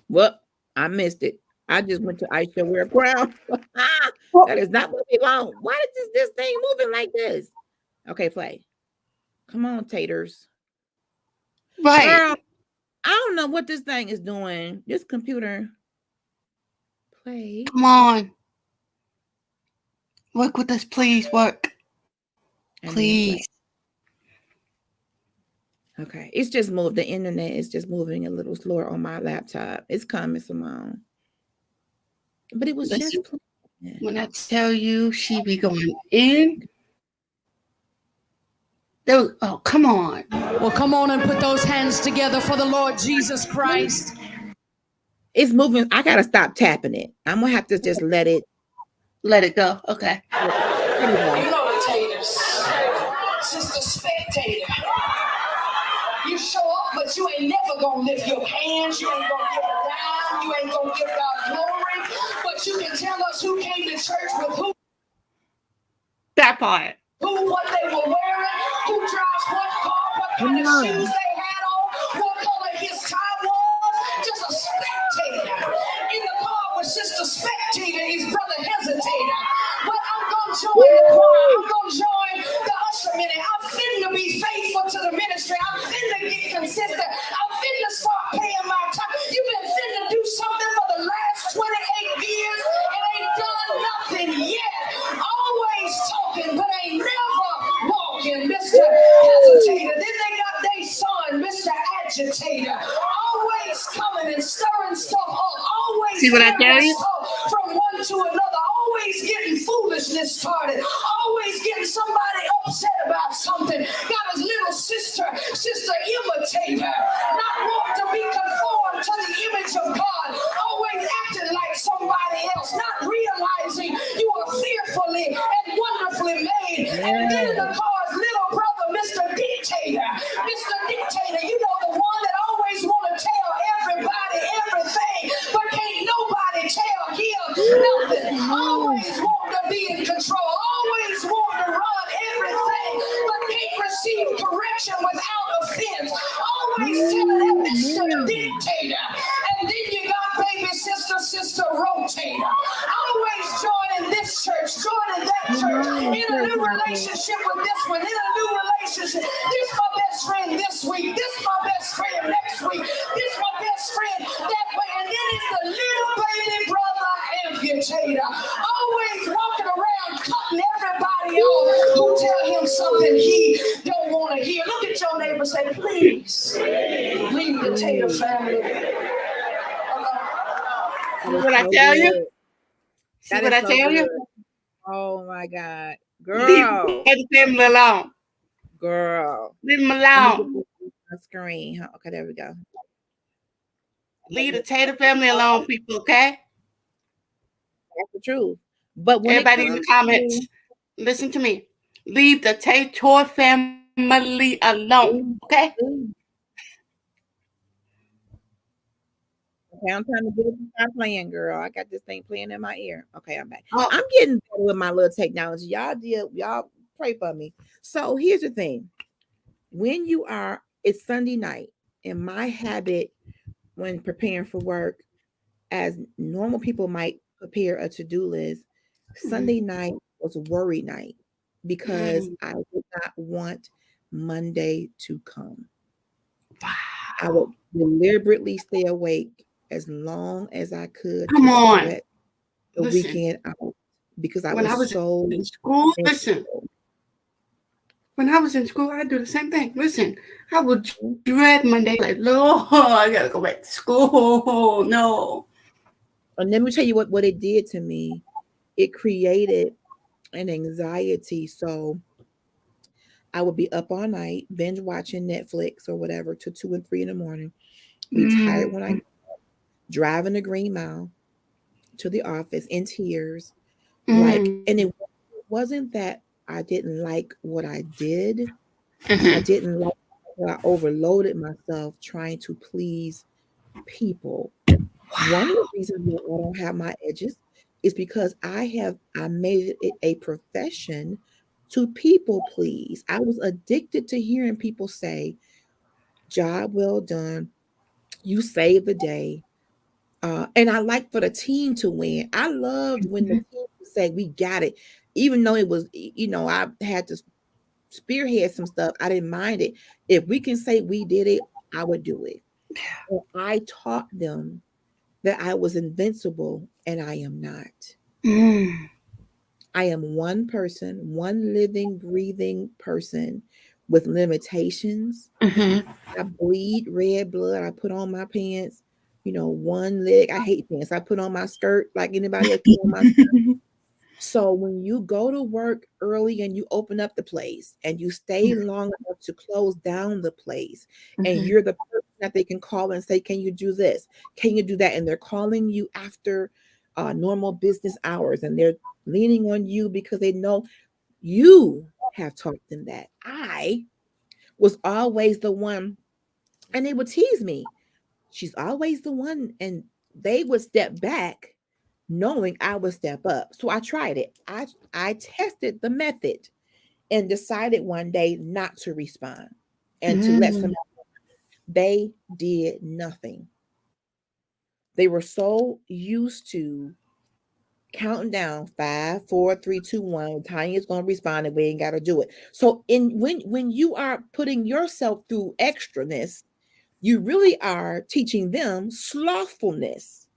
Well, I missed it. I just went to Issa wear a crown. That is not moving long. Why is this thing moving like this? Okay, play. Come on, taters. Right. Girl, I don't know what this thing is doing. This computer. Play. Come on. Work with us, please. Work. Please. Okay. It's just moved. The internet is just moving a little slower on my laptop. It's coming, Simone. But it was just playing. When I tell you she be going in. Oh, come on. Well, come on and put those hands together for the Lord Jesus Christ. It's moving. I gotta stop tapping it. I'm gonna have to just let it go. Okay. You know the taters. Sister Spectator. You show up, but you ain't never gonna lift your hands. You ain't gonna give a dime. You ain't gonna give God glory. But you can tell us who came to church with who. That part. What they were wearing, who drives what car, what kind of shoes they had on, what color his tie was. Just a spectator. In the car with Sister Spectator is Brother Hesitator. But I'm going to join the choir. I'm going to join the usher minute. I'm finna be faithful to the ministry. I'm finna get consistent. I'm finna start paying my time. You've been finna do something for the last 28 years and ain't done nothing yet. Always talking, but ain't never walking, Mr. Hesitator. Then they got their son, Mr. Agitator. Always coming and stirring stuff up. Always see what I tell you? From one to another. Always getting foolishness started. Always getting somebody upset about something. Got his little sister Imitator. Not want to be conformed to the image of God. Always acting like somebody else. Not realizing you are fearfully and wonderfully made. And then in the car's little brother, Mr. Dictator. Mr. Dictator, you know, the one that always want to tell everybody everything, but can't nobody tell him nothing. Always want to be in control. Always want to run everything, but can't receive correction without offense. Always telling that Mr. Dictator. And then you got baby sister Rotator. Always joining this church, joining that church, in a new relationship with this one, in a new relationship. This my best friend this week. This my best friend next week. This my best friend that way. And then it's the little baby brother amputator. Always walking around cutting everybody off who tell him something he don't want to hear. Look at your neighbor and say, please, leave the Tater family. What I tell you? See what I tell you? Oh my God. Girl. Leave the family alone. Girl. Leave them alone. Screen. Okay, there we go. Leave the Tater family alone, people, okay? That's the truth. But when everybody in the comments, listen to me. Leave the Tater family alone, okay? Okay, I'm trying to get it to stop playing, girl. I got this thing playing in my ear. Okay, I'm back. I'm getting better with my little technology. Y'all pray for me. So here's the thing. When it's Sunday night, and my habit when preparing for work, as normal people might prepare a to-do list, Sunday night was worry night because I did not want Monday to come. Wow. I would deliberately stay awake as long as I could. Come on. The weekend out because I was so in school. Listen. When I was in school, I do the same thing. Listen, I would dread Monday, like, Lord, I gotta go back to school. No. And let me tell you what it did to me. It created an anxiety. So I would be up all night, binge watching Netflix or whatever till 2 and 3 in the morning. Be tired when I driving the Green Mile to the office in tears. And it wasn't that I didn't like what I did. I didn't like that I overloaded myself trying to please people. One of the reasons why I don't have my edges is because I made it a profession to people please. I was addicted to hearing people say, job well done, you saved the day. And I like for the team to win. I loved when the team said we got it, even though it was, I had to spearhead some stuff. I didn't mind it. If we can say we did it, I would do it. And I taught them that I was invincible, and I am not. I am one person, one living, breathing person with limitations. I bleed red blood. I put on my pants, one leg. I hate pants. I put on my skirt like anybody else put on my skirt. So when you go to work early and you open up the place and you stay long enough to close down the place, and you're the person that they can call and say, can you do this? Can you do that? And they're calling you after normal business hours, and they're leaning on you because they know you have taught them that. I was always the one, and they would tease me. She's always the one, and they would step back knowing I would step up. So I tried it. I tested the method and decided one day not to respond and to let some. They did nothing. They were so used to counting down 5, 4, 3, 2, 1. Tanya's gonna respond and we ain't gotta do it. So when you are putting yourself through extraness, you really are teaching them slothfulness.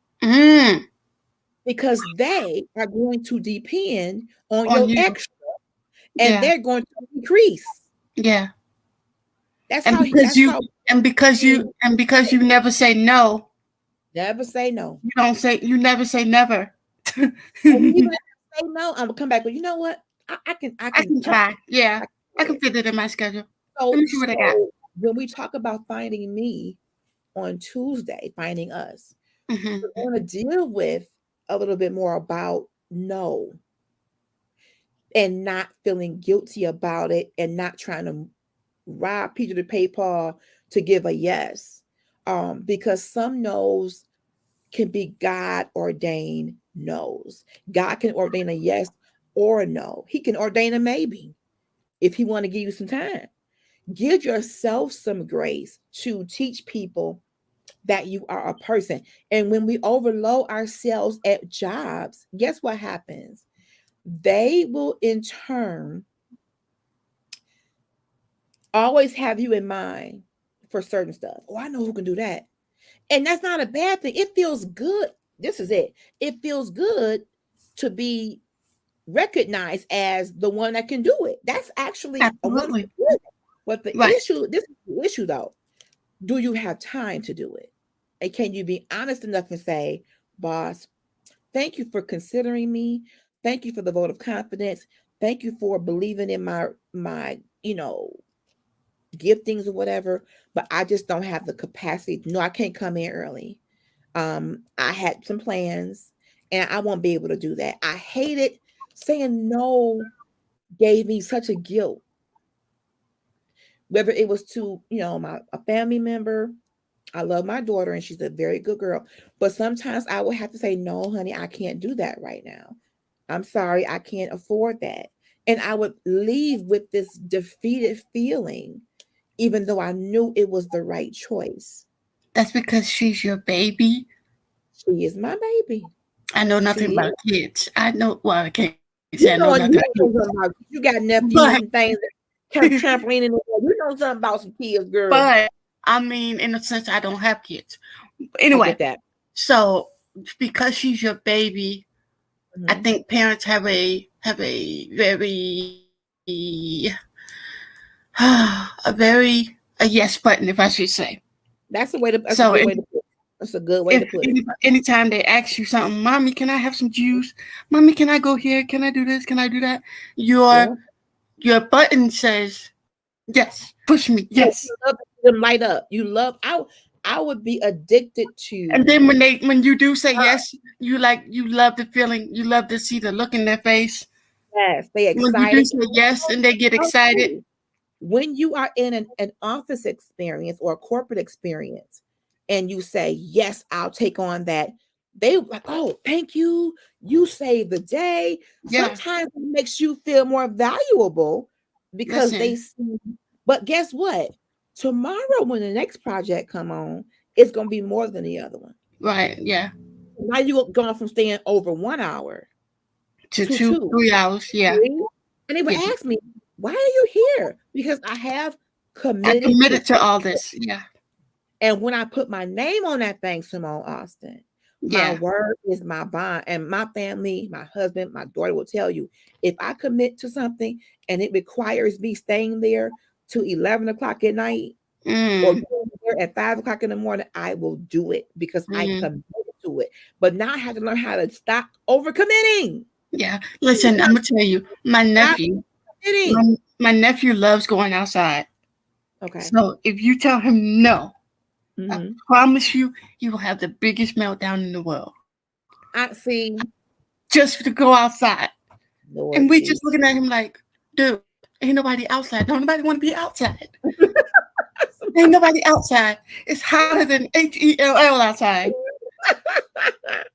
Because they are going to depend on your extra, and they're going to increase. Yeah. That's and how because you. Because you never say no. Never say no. You never say never. And even if I say no, I'm gonna come back. But you know what? I can try. Yeah, I can fit it in my schedule. So, let me see what I got. When we talk about finding me on Tuesday, finding us, we're going to deal with a little bit more about no, and not feeling guilty about it, and not trying to rob Peter to pay Paul to give a yes, because some no's can be God ordained no's. God can ordain a yes or a no. He can ordain a maybe if he want to give you some time. Give yourself some grace to teach people that you are a person. And when we overload ourselves at jobs, guess what happens? They will in turn always have you in mind for certain stuff. Oh, I know who can do that. And that's not a bad thing. It feels good. This is it. It feels good to be recognized as the one that can do it. That's actually a wonderful thing. But the issue, this is the issue though. Do you have time to do it? And can you be honest enough and say, boss, thank you for considering me. Thank you for the vote of confidence. Thank you for believing in my giftings or whatever, but I just don't have the capacity. No, I can't come in early. I had some plans and I won't be able to do that. I hated saying no, gave me such a guilt. Whether it was to, a family member. I love my daughter and she's a very good girl, but sometimes I would have to say, no, honey, I can't do that right now. I'm sorry, I can't afford that. And I would leave with this defeated feeling, even though I knew it was the right choice. That's because she's your baby. She is my baby. I know nothing about kids. I know, well, I can't say I know nothing about you got nephews and things that kind of trampoline in the world. You know something about some kids, girl. But I mean, in a sense, I don't have kids. Anyway, so because she's your baby, I think parents have a very a yes button, if I should say. That's a way to. That's a good way to put it. Anytime they ask you something, mommy, can I have some juice? Mommy, can I go here? Can I do this? Can I do that? Your button says yes. Push me. Yes. You love them light up. You love. I would be addicted to. And then when you do say yes, you love the feeling. You love to see the look in their face. Yes, they excited. When you do say yes, and they get excited. When you are in an office experience or a corporate experience, and you say yes, I'll take on that. they like, oh, thank you. You saved the day. Yeah. Sometimes it makes you feel more valuable because they see. But guess what? Tomorrow, when the next project come on, it's gonna be more than the other one. Right. Yeah. Now you're going from staying over 1 hour To to 2-3 hours. Yeah. And they would ask me, why are you here? Because I have committed to all this. Yeah. And when I put my name on that thing, Simone Austin, my word is my bond. And my family, my husband, my daughter will tell you, if I commit to something and it requires me staying there to 11 o'clock at night or going there at 5 o'clock in the morning, I will do it because I committed to it. But now I have to learn how to stop overcommitting. Yeah. Listen, I'm going to tell you, my nephew loves going outside. Okay. So if you tell him no, I promise you, he will have the biggest meltdown in the world. I see. Just to go outside. Lord and we Jesus. just looking at him like, dude, ain't nobody outside. Don't nobody want to be outside. Ain't nobody outside. It's hotter than HELL outside.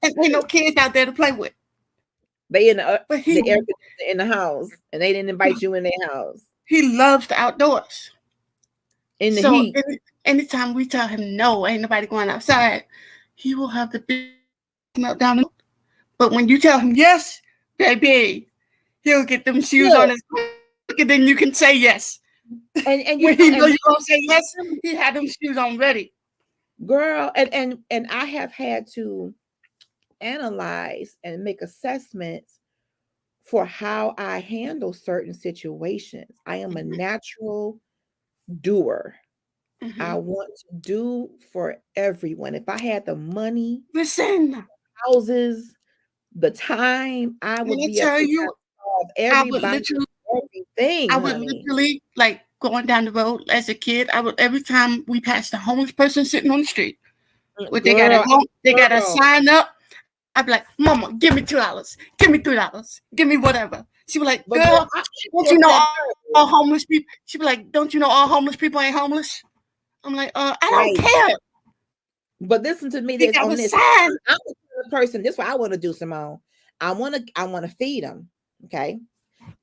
And ain't no kids out there to play with. They in the air conditioner in the house, and they didn't invite you in their house. He loves the outdoors. In the heat. Anytime we tell him no, ain't nobody going outside, he will have the big meltdown. But when you tell him yes, baby, he'll get them shoes on his quick, and then you can say yes. And when he knows you're gonna say yes, he had them shoes on ready. Girl, and I have had to analyze and make assessments for how I handle certain situations. I am a natural doer. I want to do for everyone. If I had the money, houses, the time, I would be able to solve everything. I would literally, like, going down the road as a kid, every time we passed a homeless person sitting on the street, they got to sign up. I'd be like, Mama, give me $2, give me $3, give me whatever. She'd be like, girl, don't you know all homeless people? She'd be like, don't you know all homeless people ain't homeless? I'm like, I don't care. But listen to me. This on this. I'm the person. This is what I want to do, Simone. I want to feed them. Okay,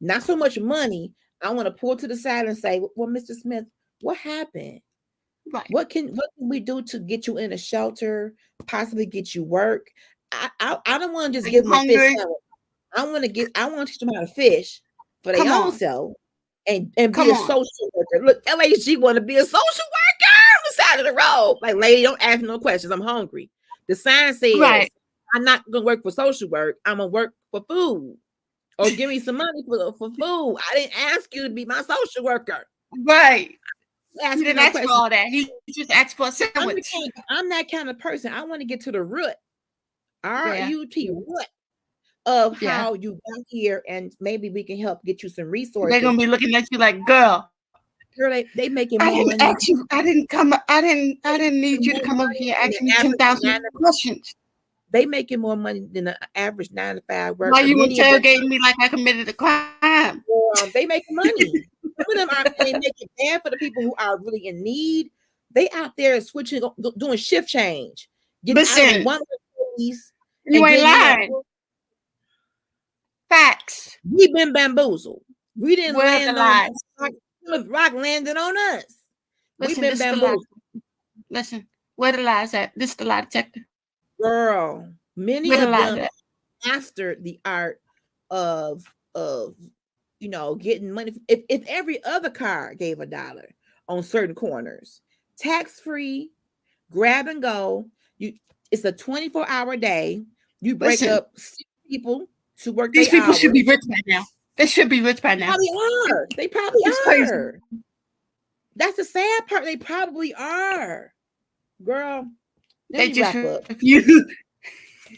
not so much money. I want to pull to the side and say, well, Mr. Smith, what happened? Right. What can we do to get you in a shelter? Possibly get you work. I don't want to just give them a fish sandwich. I want to teach them how to fish for their own self and be a social worker. Look, LHG want to be a social worker on the side of the road. Like, lady, don't ask me no questions. I'm hungry. The sign says, I'm not gonna work for social work. I'm gonna work for food. Or give me some money for food. I didn't ask you to be my social worker. Right. He didn't ask for all that. He just asked for a sandwich. I'm that kind of person. I want to get to the root. R-U-T, root of how you got here, and maybe we can help get you some resources. They're gonna be looking at you like, girl, they making more money. I didn't need you to come over here asking me 10,000 questions. They making more money than the average 9 to 5 worker. Why you interrogating me like I committed a crime? They making money. Some of them they make it bad for the people who are really in need. They out there switching, doing shift change. Listen, one of these. You ain't lying. Facts. We've been bamboozled. We didn't land on the rock landed on us. We've been bamboozled. Listen, where the lies at? This is the lie detector. Girl, many of them mastered the art of getting money. If every other car gave $1 on certain corners, tax-free, grab and go, it's a 24-hour day. You break up 6 people to work. These people should be rich by now. They should be rich by now. They probably are. Crazy. That's the sad part. They probably are. Girl, let me wrap up.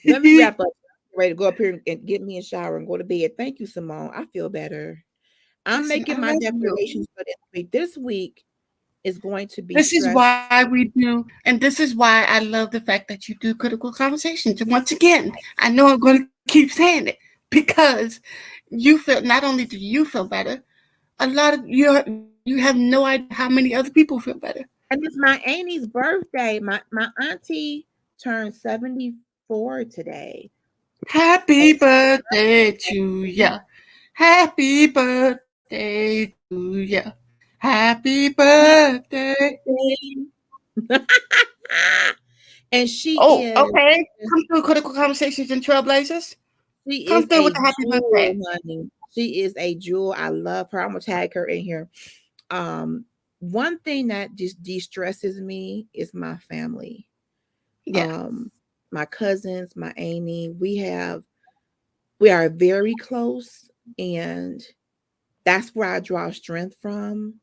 Let me wrap up. I'm ready to go up here and get me a shower and go to bed. Thank you, Simone. I feel better. I'm making my declarations for this week. This week is going to be. This is why we do, and this is why I love the fact that you do critical conversations. And once again, I know I'm going to keep saying it because you feel. Not only do you feel better, a lot of you have no idea how many other people feel better. And it's my auntie's birthday. My auntie turned 70. for today. Happy birthday to ya. Happy birthday to ya. Happy birthday. And she Oh, is okay. Come through Critical Conversations and Trailblazers. she Come is through a with the happy jewel, birthday. honey. She is a jewel. I love her. I'm gonna tag her in here. One thing that just de-stresses me is my family. Yeah. My cousins, my auntie, we are very close, and that's where I draw strength from.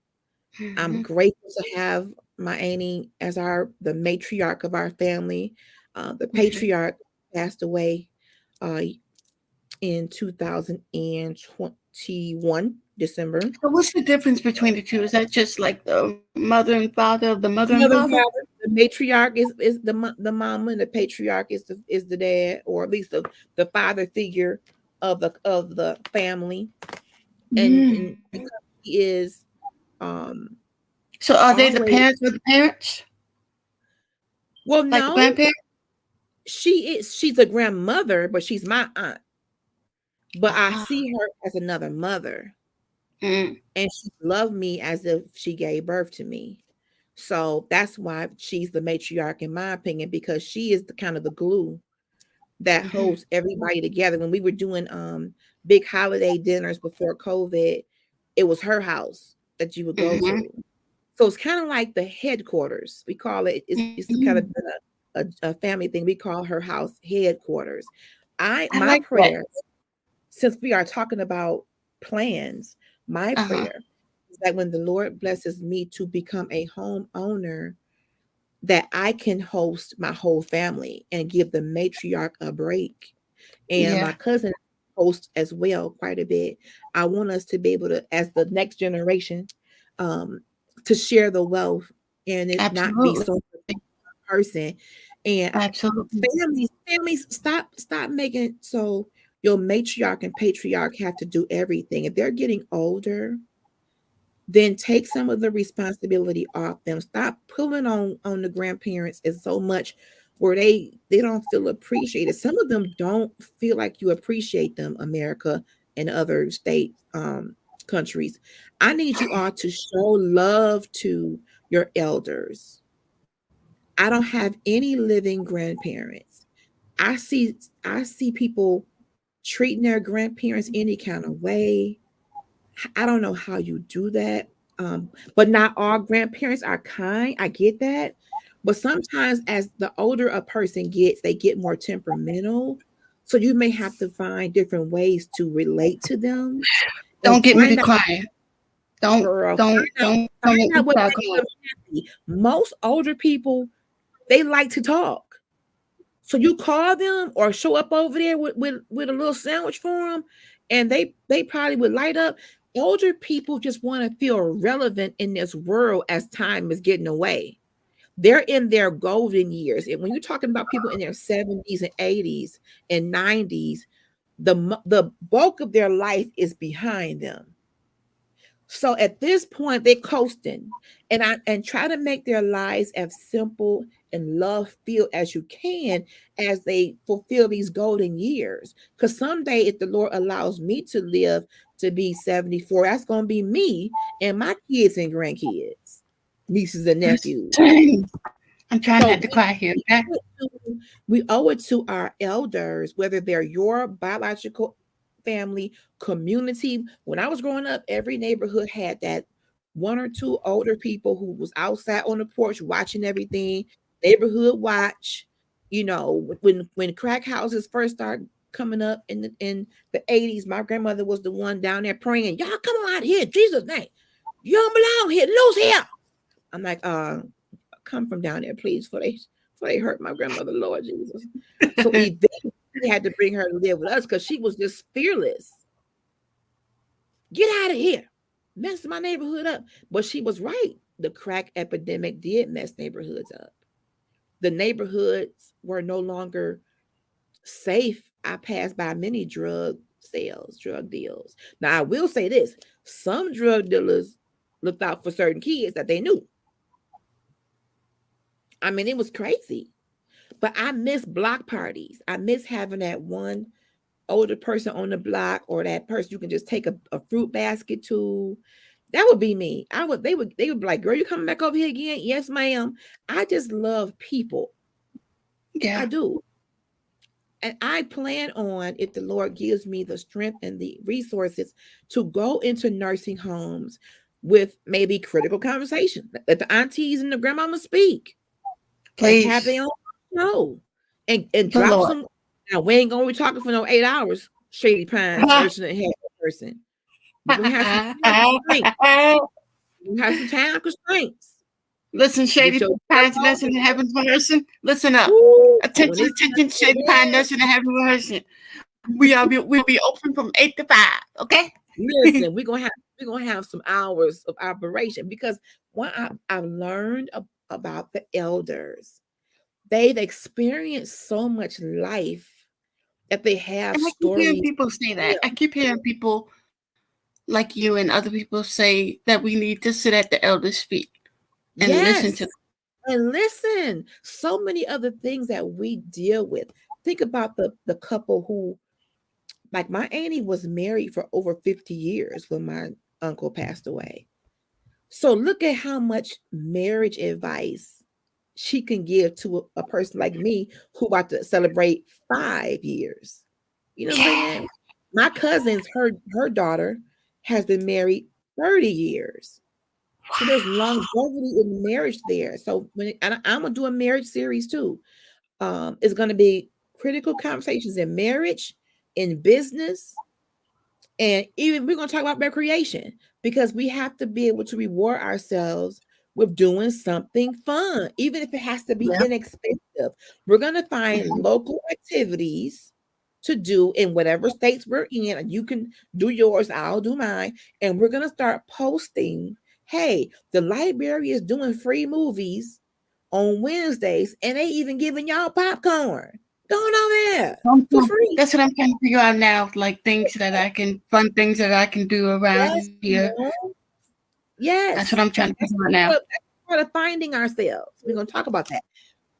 I'm Mhm. grateful to have my auntie as the matriarch of our family. The Mhm. patriarch passed away uh, in 2021 December. So what's the difference between the two? Is that just like the mother and father of the mother and Mother and father? father. The matriarch is the mama, and the patriarch is the dad, or at least the father figure of the family. And because he is um So are they the always parents of the parents? well, Like the no, grandparents? she's a grandmother, but she's my aunt. But I Ah. see her as another mother, Mm. and she loved me as if she gave birth to me. So that's why she's the matriarch, in my opinion, because she is the kind of the glue that Mhm. holds everybody together. When we were doing big holiday dinners before COVID, it was her house that you would go Mhm. to. So it's kind of like the headquarters. We call it's kind Mhm. of a family thing. We call her house headquarters. I My like that. prayer, since we are talking about plans, my Uh-huh. prayer is that when the Lord blesses me to become a homeowner, that I can host my whole family and give the matriarch a break. And my Yeah. cousin hosts as well quite a bit. I want us to be able to, as the next generation, um, to share the wealth and it not be Absolutely. so person. And Absolutely. families, stop making it so your matriarch and patriarch have to do everything. If they're getting older, then take some of the responsibility off them. Stop pulling on the grandparents as so much where they don't feel appreciated. Some of them don't feel like you appreciate them, America and other state countries. I need you all to show love to your elders. I don't have any living grandparents. I see people treating their grandparents any kind of way. I don't know how you do that. But not all grandparents are kind. I get that. But sometimes as the older a person gets, they get more temperamental. So you may have to find different ways to relate to them and Don't get me to find out, crying. Don't girl, don't don't don't find make me out what start makes crying. them happy. Most older people, they like to talk. So you call them or show up over there with a little sandwich for them, and they probably would light up. Older people just want to feel relevant in this world as time is getting away. They're in their golden years. And when you're talking about people in their 70s and 80s and 90s, the bulk of their life is behind them. So at this point, they're coasting, and try to make their lives as simple and love filled as you can as they fulfill these golden years. Because someday, if the Lord allows me to live to be 74, that's going to be me and my kids and grandkids, nieces and nephews. Dang. I'm trying So not to cry here, okay? we owe it to our elders, whether they're your biological family, community. When I was growing up, every neighborhood had that one or two older people who was outside on the porch watching everything, neighborhood watch. When crack houses first started coming up in the 80s, my grandmother was the one down there praying, "Y'all come on out here, in Jesus' name. You don't belong here, loose here." I'm like, come from down there, please, for they hurt my grandmother, Lord Jesus. So eventually we had to bring her to live with us because she was just fearless. Get out of here. Messed my neighborhood up. But she was right. The crack epidemic did mess neighborhoods up. The neighborhoods were no longer safe. I passed by many drug deals. Now I will say this: some drug dealers looked out for certain kids that they knew. I mean, it was crazy. But I miss block parties. I miss having that one older person on the block, or that person you can just take a fruit basket to. That would be me. They would be like, girl, you coming back over here again? Yes, ma'am. I just love people. Yeah. I do. And I plan on, if the Lord gives me the strength and the resources, to go into nursing homes with maybe critical conversation. Let the aunties and the grandmamas speak and have Please. their own show and The drop Lord. some. Now, we ain't going to be talking for no 8 hours, Shady Pines, nursing a head person. We're going to have some time constraints. We're gonna have some time constraints. Listen, Shady Get your Pines Nursing and Heaven Rehearsing. Listen up. Ooh, when Attention, it's attention, Shady Pine Nursing and Heaven Rehearsing. We'll be open from 8 to 5. Okay. listen, we're gonna have some hours of operation, because what I've learned about the elders, they've experienced so much life that they have And I keep hearing stories. people say that. I keep hearing people like you and other people say that we need to sit at the elders' feet and listen to Yes. And listen, so many other things that we deal with. Think about the couple who, like, my auntie was married for over 50 years when my uncle passed away. So look at how much marriage advice she can give to a person like me who about to celebrate 5 years. You know what I'm saying? My cousin's her daughter has been married 30 years. So there's longevity in marriage there. So and I'm gonna do a marriage series too. It's gonna be critical conversations in marriage, in business, and even we're going to talk about recreation, because we have to be able to reward ourselves with doing something fun, even if it has to be Yeah. inexpensive. We're going to find local activities to do in whatever states we're in, and you can do yours, I'll do mine. And we're going to start posting, hey, the library is doing free movies on Wednesdays, and they even giving y'all popcorn. Going on there for free. That's what I'm trying to figure out now. Like fun things that I can do around Yes, here. yes. That's what I'm trying to figure out now. That's part of finding ourselves. We're going to talk about that.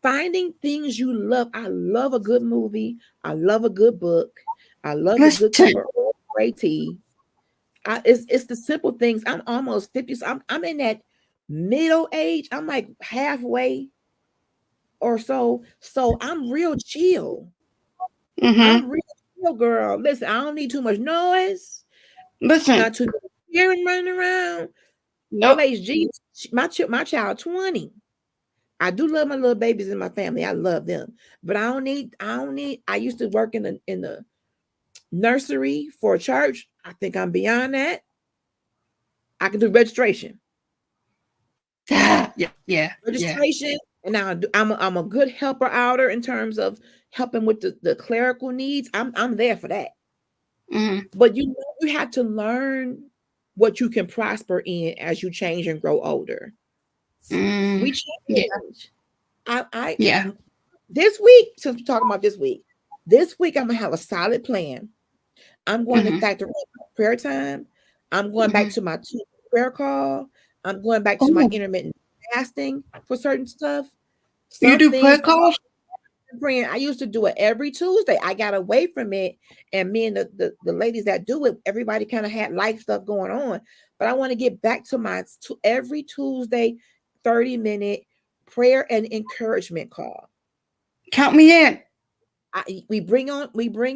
Finding things you love. I love a good movie. I love a good book. I love a good cup of Earl Grey tea. It's the simple things. I'm almost 50, so I'm in that middle age. I'm like halfway or so. So I'm real chill. I'm real chill, girl. Listen, I don't need too much noise. Listen. Not too much hearing running around. Nope. LHG, my child 20. I do love my little babies in my family. I love them. But I used to work in the nursery for a church. I think I'm beyond that. I can do registration. Yeah. Registration. And now I'm a good helper outer in terms of helping with the clerical needs. I'm there for that. But you have to learn what you can prosper in as you change and grow older. We change. I this week, since we're talking about this week I'm gonna have a solid plan. I'm going to factor in prayer time. I'm going back to my prayer call. I'm going back to my intermittent fasting for certain stuff. You do prayer calls? Praying. I used to do it every Tuesday. I got away from it, and me and the ladies that do it, everybody kind of had life stuff going on. But I want to get back to my every Tuesday 30-minute prayer and encouragement call. Count me in. We bring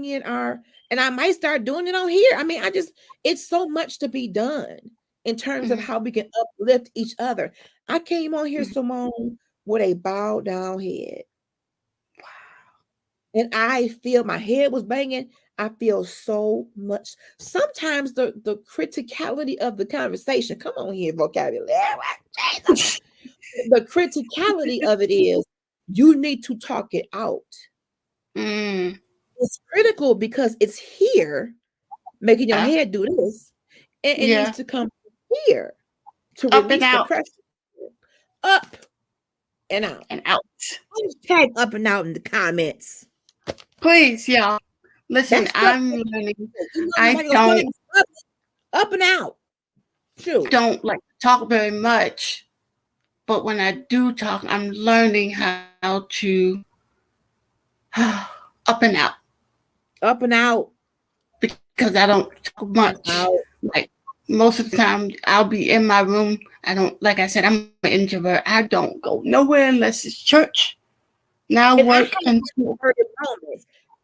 in our, and I might start doing it on here. I mean, it's so much to be done in terms of how we can uplift each other. I came on here, Simone, with a bowed down head. And I feel my head was banging. I feel so much. Sometimes the criticality of the conversation, come on here, vocabulary. The criticality of it is you need to talk it out. It's critical because it's here making your head do this. And it needs to come here to release the pressure. Up and out. And out. Tag up and out in the comments. Please, y'all. Listen, I'm learning. I don't up and out. True. Don't like talk very much, but when I do talk, I'm learning how to Up and out. Up and out. Because I don't talk much. Like most of the time, I'll be in my room. I don't, like I said, I'm an introvert. I don't go nowhere unless it's church. Now work and school.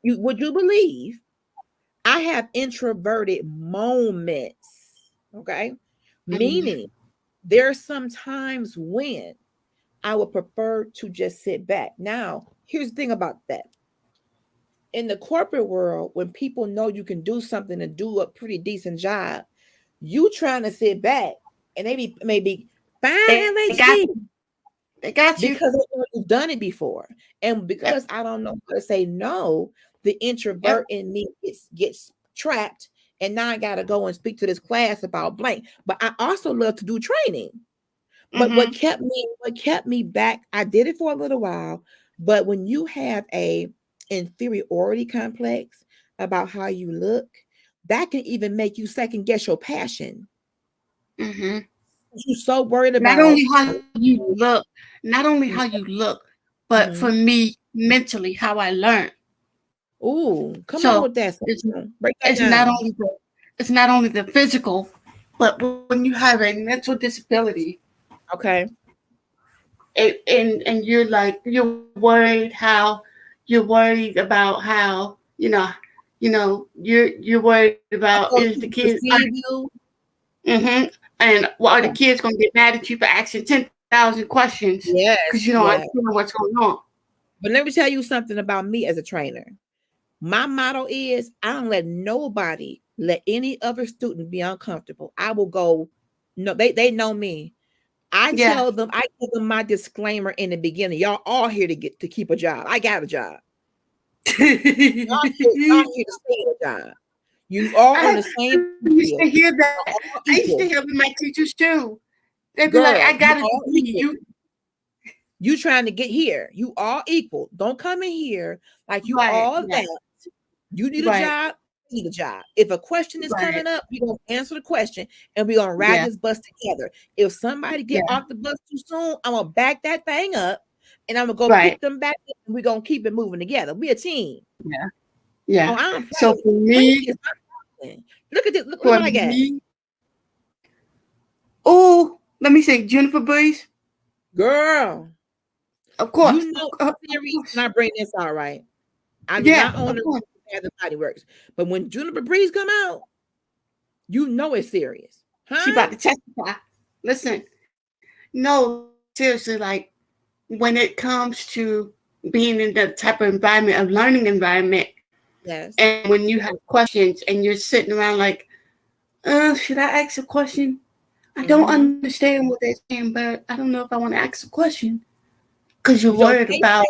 Would you believe I have introverted moments? Okay, meaning there's some times when I would prefer to just sit back. Now, here's the thing about that. In the corporate world, when people know you can do something and do a pretty decent job, you trying to sit back and they maybe fine. They got you because you've done it before, and because I don't know how to say no, the introvert in me gets trapped, and now I got to go and speak to this class about blank. But I also love to do training. But what kept me back, I did it for a little while, but when you have a inferiority complex about how you look, that can even make you second guess your passion. You're so worried about not only how you look, but for me mentally how I learn. Ooh, come on with that. It's not only the physical, but when you have a mental disability, okay, and you're like you're worried about how you're worried about is the kids and are the kids gonna get mad at you for asking 10,000 questions? Yes, because you don't understand what's going on. But let me tell you something about me as a trainer. My motto is I don't let nobody let any other student be uncomfortable. I will go. No, they know me. I tell them, I give them my disclaimer in the beginning. Y'all all here to keep a job. I got a job. y'all here to stay a job. You all on the same. I used to hear that. I used to hear with my teachers too. They'd be like, "I got it. You trying to get here? You all equal. Don't come in here like you all that. You need a job. Need a job. If a question is coming up, we're gonna answer the question and we're gonna ride this bus together. If somebody get off the bus too soon, I'm gonna back that thing up and I'm gonna go pick them back and we're gonna keep it moving together. We a team. Yeah. Oh, so for me, look at this. Look what I got. Oh, let me say Juniper Breeze. Girl. Of course. You know series when I bring this out, right? I'm not on the Body Works, but when Juniper Breeze come out, you know it's serious. She about to testify. Listen, no, seriously, like when it comes to being in that type of environment, of learning environment, and when you have questions and you're sitting around like, should I ask a question? I don't understand what they're saying, but I don't know if I want to ask a question because you're worried about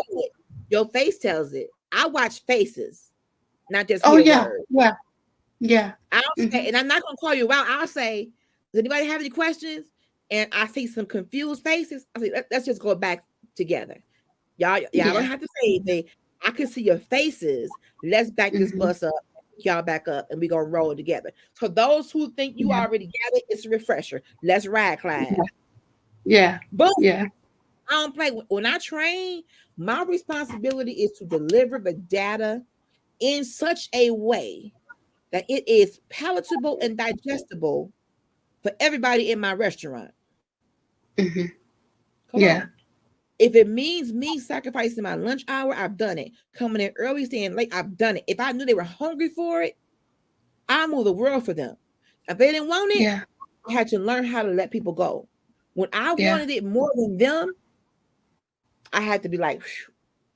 your face tells it. I watch faces. Not just word. Yeah. I'll say, and I'm not gonna call you out. I'll say, does anybody have any questions? And I see some confused faces. I say, let's just go back together. Y'all don't have to say anything. I can see your faces. Let's back this bus up, y'all back up, and we're gonna roll together. So those who think you already got it, it's a refresher. Let's ride, class. Boom. I don't play. When I train, my responsibility is to deliver the data in such a way that it is palatable and digestible for everybody in my restaurant. Come on. If it means me sacrificing my lunch hour, I've done it. Coming in early, staying late, I've done it. If I knew they were hungry for it, I move the world for them. If they didn't want it, I had to learn how to let people go. When I wanted it more than them, I had to be like,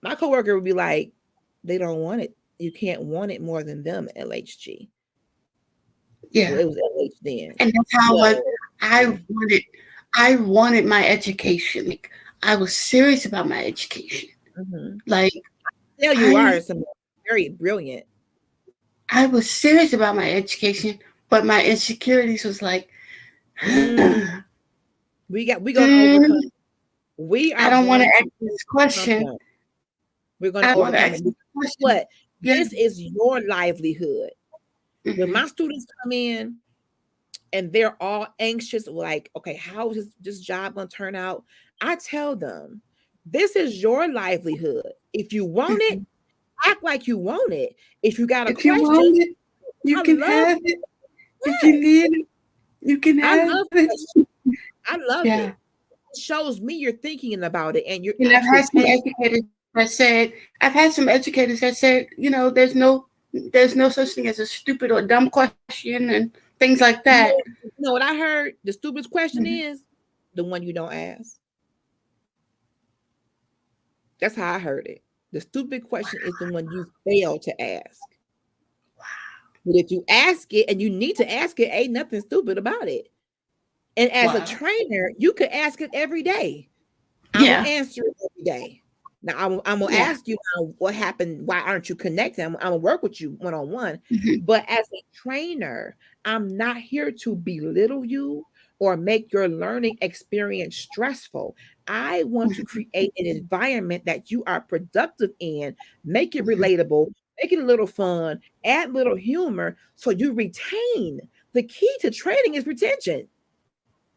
my coworker would be like, they don't want it. You can't want it more than them, LHG. Well, it was LH then. And that's how much I wanted my education. Like, I was serious about my education. Like, you are very brilliant. I was serious about my education, but my insecurities was like, we're gonna overcome. I don't want to ask this question. We're gonna overcome it. But this is your livelihood. When my students come in and they're all anxious, like, okay, how is this job gonna turn out? I tell them, this is your livelihood. If you want it, act like you want it. If you got a If question, you want it, you can have it. If you need it, you can have it. I love Yeah. it. It shows me you're thinking about it and you're And actually I've had some educators that said, there's no such thing as a stupid or dumb question and things like that. You know what I heard? The stupidest question is the one you don't ask. That's how I heard it. The stupid question is the one you fail to ask. But if you ask it and you need to ask it, ain't nothing stupid about it. And as a trainer, you could ask it every day. I'm gonna answer it every day. Now I'm gonna ask you now what happened. Why aren't you connected? I'm gonna work with you one-on-one. But as a trainer, I'm not here to belittle you or make your learning experience stressful. I want to create an environment that you are productive in, make it relatable, make it a little fun, add little humor, so you retain. The key to training is retention.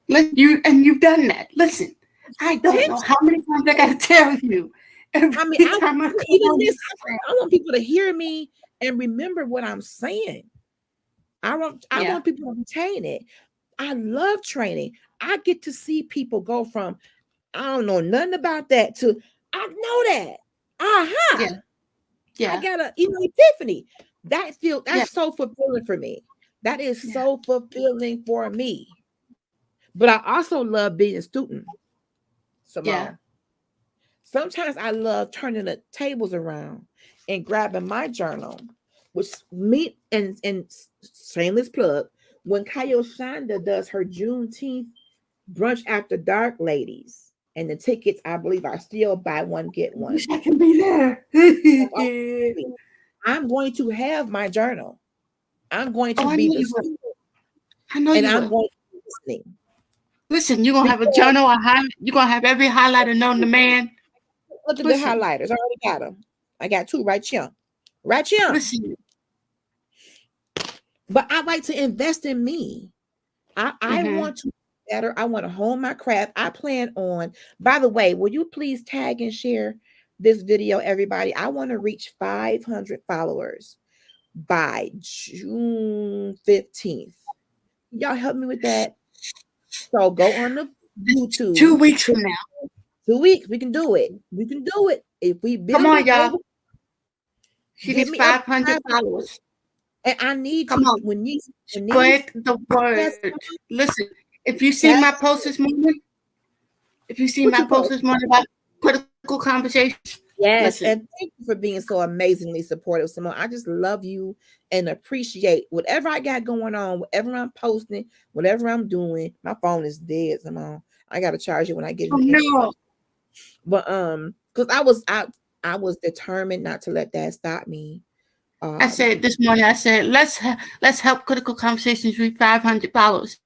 You've done that. Listen, I don't know how many times I gotta tell you. I want people to hear me and remember what I'm saying. I want people to retain it. I love training. I get to see people go from I don't know nothing about that to I know that. I got a epiphany. That's so fulfilling for me. That is so fulfilling for me. But I also love being a student. Sometimes I love turning the tables around and grabbing my journal, which me and shameless plug, when Kayo Shonda does her Juneteenth brunch after dark, ladies, and the tickets I believe are still buy one get one. I can be there. I'm going to have my journal. I'm going to be the student. I know, and you I'm will. going to be listening. Listen, you're gonna have a journal. You're gonna have every highlighter known to man. Look at the highlighters. I already got them. I got 2 right here. Right here. Listen. But I like to invest in me. I want to be better. I want to hone my craft. I plan on, by the way, will you please tag and share this video, everybody? I want to reach 500 followers by June 15th. Y'all help me with that. So go on the YouTube. 2 weeks from now. 2 weeks. We can do it. We can do it. If we build Come on, y'all. She needs 500 followers. And I need Come on. Spread the word. Listen, if you see my post this morning, about critical conversations. Yes, and thank you for being so amazingly supportive, Simone. I just love you and appreciate whatever I got going on, whatever I'm posting, whatever I'm doing. My phone is dead, Simone. I gotta charge it when I get it. No. But because I was determined not to let that stop me. I said this morning, let's help Critical Conversations reach 500 followers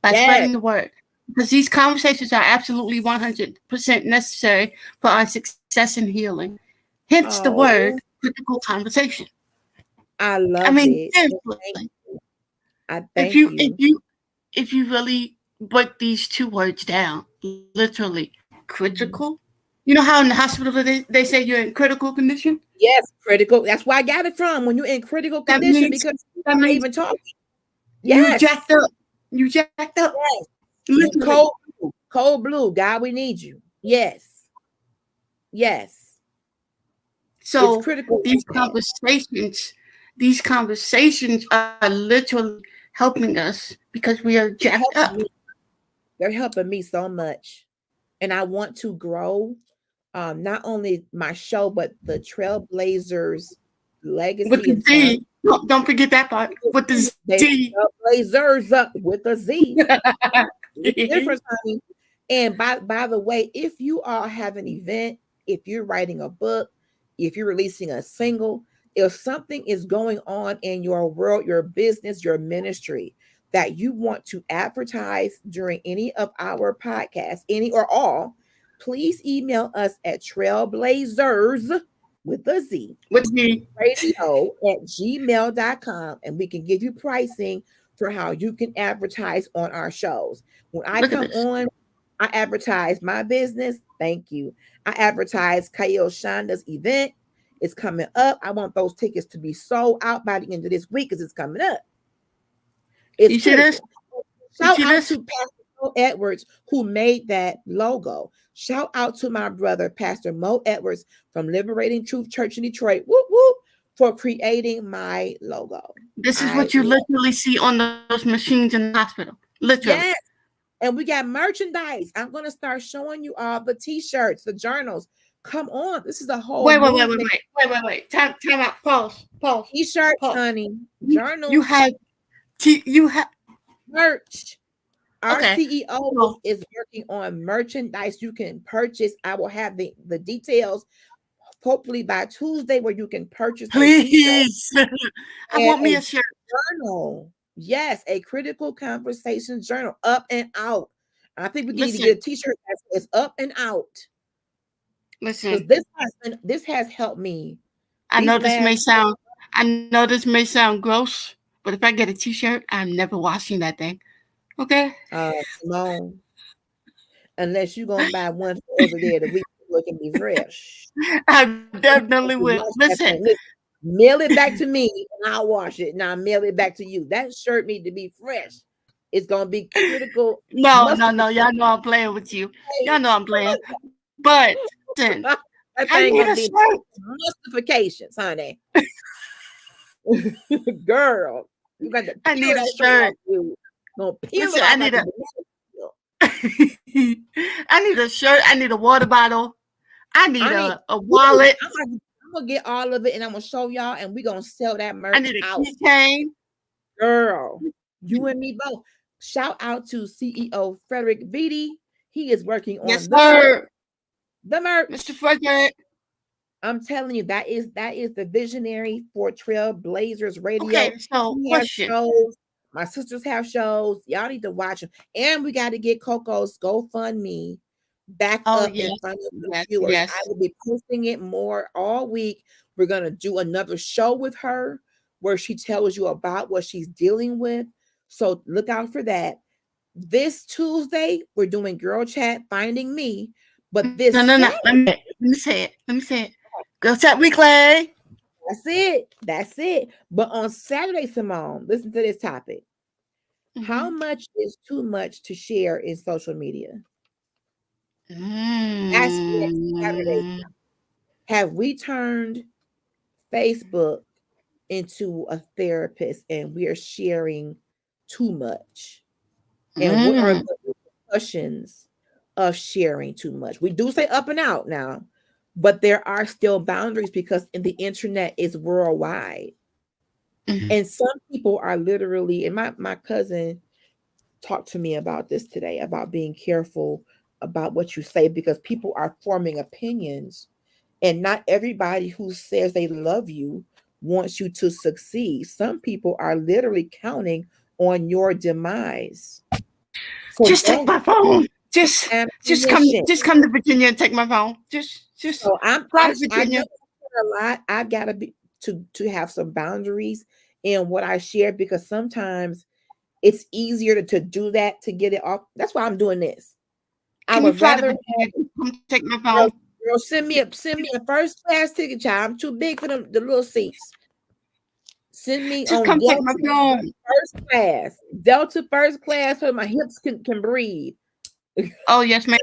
by spreading the word. Because these conversations are absolutely 100% necessary for our success and healing. Hence the word critical conversation. I love it. Seriously. I thank you. If you really break these 2 words down, literally critical. You know how in the hospital they say you're in critical condition? Yes, critical. That's where I got it from. When you're in critical condition, because I'm not even talking. Yes. You jacked up. Yes. Cold blue. God, we need you. Yes. So these conversations are literally helping us because we are jacked up. They're helping me so much. And I want to grow not only my show, but the Trailblazers legacy. With the Z. Don't forget that part. With the Z. Trailblazers up with a Z. Difference, honey. And by the way, if you all have an event, if you're writing a book, if you're releasing a single, if something is going on in your world, your business, your ministry, that you want to advertise during any of our podcasts, any or all, please email us at Trailblazers with a Z radio@gmail.com, and we can give you pricing for how you can advertise on our shows. When I come on, I advertise my business. Thank you. I advertise Kayo Shonda's event, It's coming up. I want those tickets to be sold out by the end of this week because it's coming up. It's you see this? Shout out to Pastor Mo Edwards who made that logo. Shout out to my brother, Pastor Mo Edwards from Liberating Truth Church in Detroit. Whoop, whoop, for creating my logo. This is what you literally see on those machines in the hospital. Literally. Yes. And we got merchandise. I'm going to start showing you all the t-shirts, the journals. Come on. This is a whole Wait. Time out. Pause. T-shirts, honey. Journals. You have merch. Our okay. CEO is working on merchandise you can purchase. I will have the details hopefully by Tuesday where you can purchase. Please. I want me a shirt. Journal. Yes, a critical conversation journal, up and out. I think we need to get a t-shirt that's up and out. Listen, this has helped me. I know this may sound gross, but if I get a t-shirt, I'm never washing that thing. Okay? Simone. Unless you're gonna buy one over there that we can be fresh. I definitely will. Listen. Mail it back to me and I'll wash it. Now mail it back to you. That shirt need to be fresh. It's gonna be critical. No. Y'all know I'm playing with you. Y'all know I'm playing. But listen, I need a shirt. Justifications, honey. Girl, you got I need a shirt. Listen, I need a shirt. I need a water bottle. I need a wallet. I'm gonna get all of it and I'm gonna show y'all and we're gonna sell that merch. I need a keychain. Girl, you and me both. Shout out to CEO Frederick Beatty. He is working on the merch. Mr. Frederick. I'm telling you, that is the visionary for Trailblazers Radio. Okay, so shows. My sisters have shows. Y'all need to watch them. And we got to get Coco's GoFundMe back up in front of the viewers. Yes. I will be posting it more all week. We're going to do another show with her where she tells you about what she's dealing with. So look out for that. This Tuesday, we're doing Girl Chat Finding Me. But this No. Let me say it. Girl Chat Weekly. That's it. But on Saturday, Simone, listen to this topic. Mm-hmm. How much is too much to share in social media? That's Saturday. Have we turned Facebook into a therapist and we are sharing too much? And what are the repercussions of sharing too much? We do say up and out now, but there are still boundaries because the internet is worldwide. Mm-hmm. And some people are literally, and my cousin talked to me about this today, about being careful about what you say because people are forming opinions and not everybody who says they love you wants you to succeed. Some people are literally counting on your demise. So just take my phone. Just come to Virginia and take my phone. Just so I'm Virginia. A lot. I've got to be to have some boundaries in what I share because sometimes it's easier to do that to get it off. That's why I'm doing this. I would rather take my phone. Girl, send me a first class ticket, child. I'm too big for the little seats. Send me just on come Delta take my phone. First class. Delta first class so my hips can breathe. Oh yes, ma'am.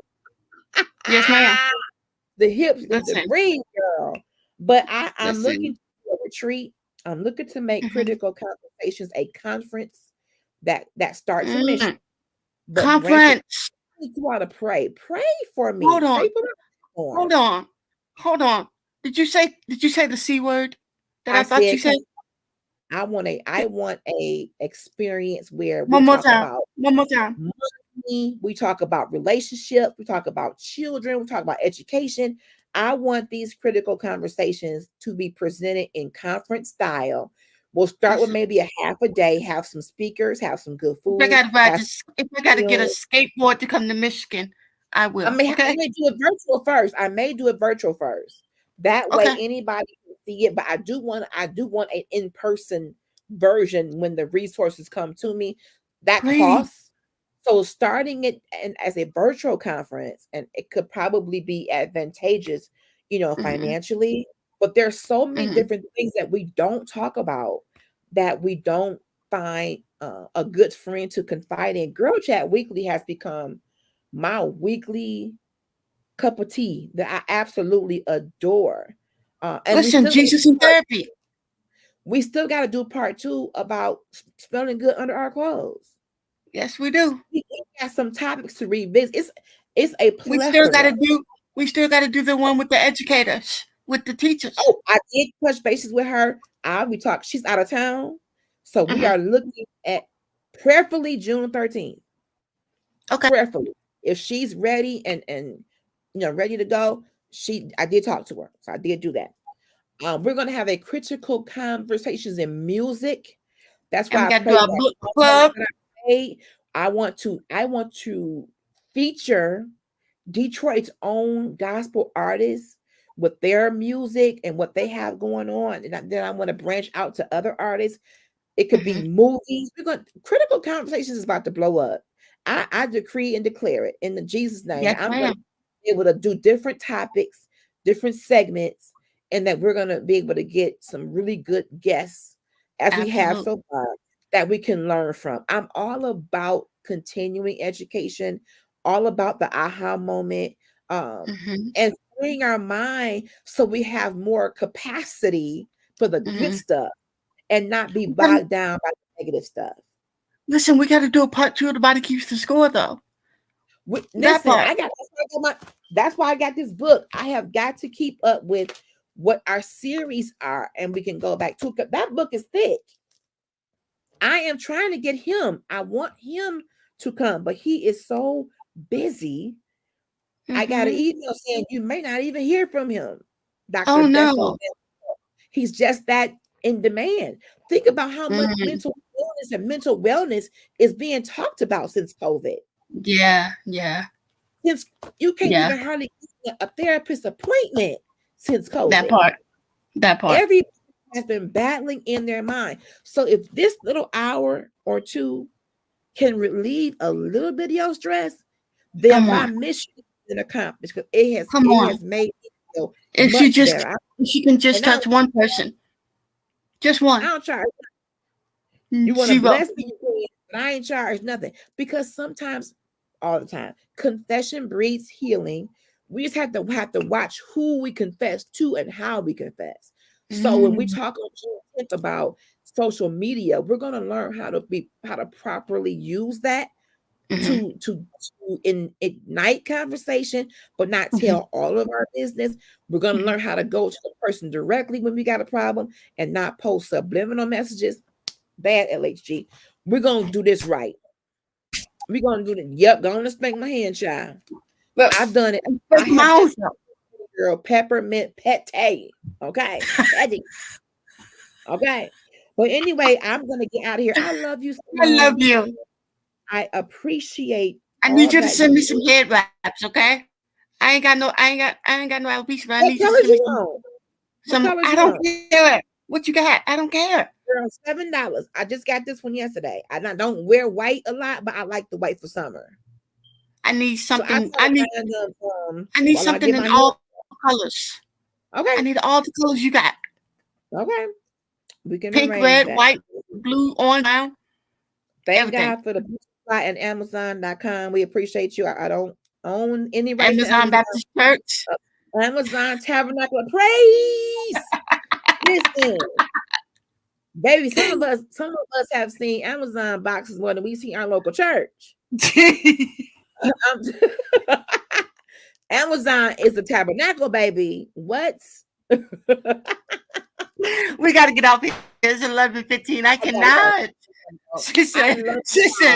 Yes, ma'am. The hips can breathe, girl. But I'm looking to a retreat. I'm looking to make critical conversations a conference that starts a mission. But conference. You want to pray for me. Hold on. Did you say the C word that I thought you said? I want a experience where one more time. Money, we talk about relationships, we talk about children, we talk about education. I want these critical conversations to be presented in conference style. We'll start with maybe a half a day, have some speakers, have some good food. If I got to get a skateboard to come to Michigan, I will. I may do it virtual first. That way anybody can see it. But I do want an in-person version when the resources come to me. That costs. So starting it as a virtual conference, and it could probably be advantageous, financially. But there's so many different things that we don't talk about, that we don't find a good friend to confide in. Girl Chat Weekly has become my weekly cup of tea that I absolutely adore. And Listen, Jesus in therapy. We still got to do part 2 about smelling good under our clothes. Yes, we do. We got some topics to revisit. It's a plethora. We still got to do the one with the educators, with the teachers. Oh, I did touch bases with her. We talked. She's out of town, so we are looking at prayerfully June 13th. Okay. Prayerfully, if she's ready and ready to go, I did talk to her, so I did do that. We're gonna have a critical conversations in music. That's why I prayed book club. I want to feature Detroit's own gospel artists with their music and what they have going on, and then I want to branch out to other artists. It could be movies. Critical conversations is about to blow up. I decree and declare it in the Jesus name. Yes, I'm going to be able to do different topics, different segments, and that we're going to be able to get some really good guests as we have so far that we can learn from. I'm all about continuing education, all about the aha moment, and freeing our mind so we have more capacity for the good stuff and not be bogged down by the negative stuff. Listen, we got to do a part 2 of The Body Keeps the Score, though. That's why I got this book. I have got to keep up with what our series are, and we can go back to it. That book is thick. I am trying to get him. I want him to come, but he is so busy. I got an email saying you may not even hear from him. Dr. Oh, no. He's just that in demand. Think about how much mental illness and mental wellness is being talked about since COVID. Yeah. Since you can't even hardly get a therapist appointment since COVID. That part. Everybody has been battling in their mind. So if this little hour or two can relieve a little bit of your stress, then my mission has been accomplished, because it has made me feel much better. If she can just touch one person. Just one. I don't charge. You want to bless me, but I ain't charge nothing. Because sometimes, all the time, confession breeds healing. We just have to watch who we confess to and how we confess. So when we talk on June 10th about social media, we're going to learn how to properly use that to ignite conversation, but not tell all of our business. We're going to learn how to go to the person directly when we got a problem and not post subliminal messages. Bad LHG. We're going to do this right. We're going to do it. Yep, going to spank my hand, child. Look, I've done it. Girl, peppermint pate. Okay. Okay. But anyway, I'm going to get out of here. I love you so much. I love you. I appreciate. I need you to send me some head wraps, okay? I ain't got no alopecia, but I need you to send me some. I don't care what you got. I don't care. Girl, $7. I just got this one yesterday. I don't wear white a lot, but I like the white for summer. I need something. I need something in all colors. Okay. I need all the colors you got. Okay. We can pink, red, white, blue, orange, brown. Thank God for the website and Amazon.com. We appreciate you. I don't own any rights. Amazon Baptist Church. Amazon Tabernacle of Praise. Listen. Baby, some of us have seen Amazon boxes more than we see our local church. Amazon is the tabernacle, baby. What? We got to get off here. It's 11:15. I cannot. She said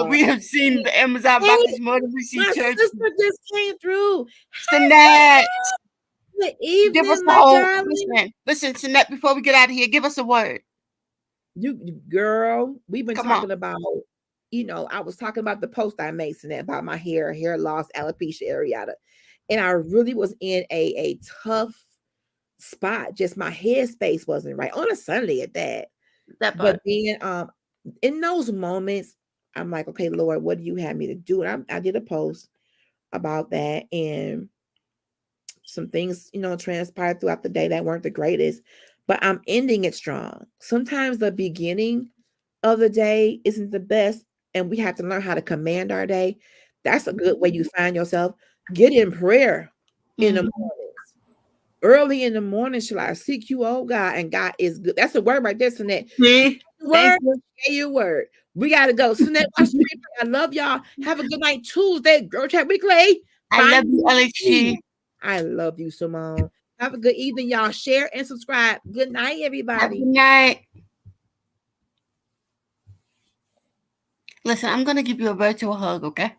we have seen the Amazon boxes more than we see church. My sister just came through. Sinette. Good evening, give us my darling. Listen, Sinette, before we get out of here, give us a word. Girl, we've been talking about, I was talking about the post I made, Sinette, about my hair loss, alopecia areata. And I really was in a tough spot. Just my headspace wasn't right on a Sunday at that. But then in those moments, I'm like, okay, Lord, what do you have me to do? And I did a post about that. And some things, transpired throughout the day that weren't the greatest, but I'm ending it strong. Sometimes the beginning of the day isn't the best, and we have to learn how to command our day. That's a good way you find yourself. Get in prayer in the mornings. Early in the morning shall I seek you, oh God, and God is good. That's a word right there, Sinette. Word, say your word. We gotta go. Sinette, watch the replay. I love y'all. Have a good night. Tuesday, Girl Chat Weekly. I love you, LHG. I love you, Simone. Have a good evening, y'all. Share and subscribe. Good night, everybody. Good night. Listen, I'm gonna give you a virtual hug, okay?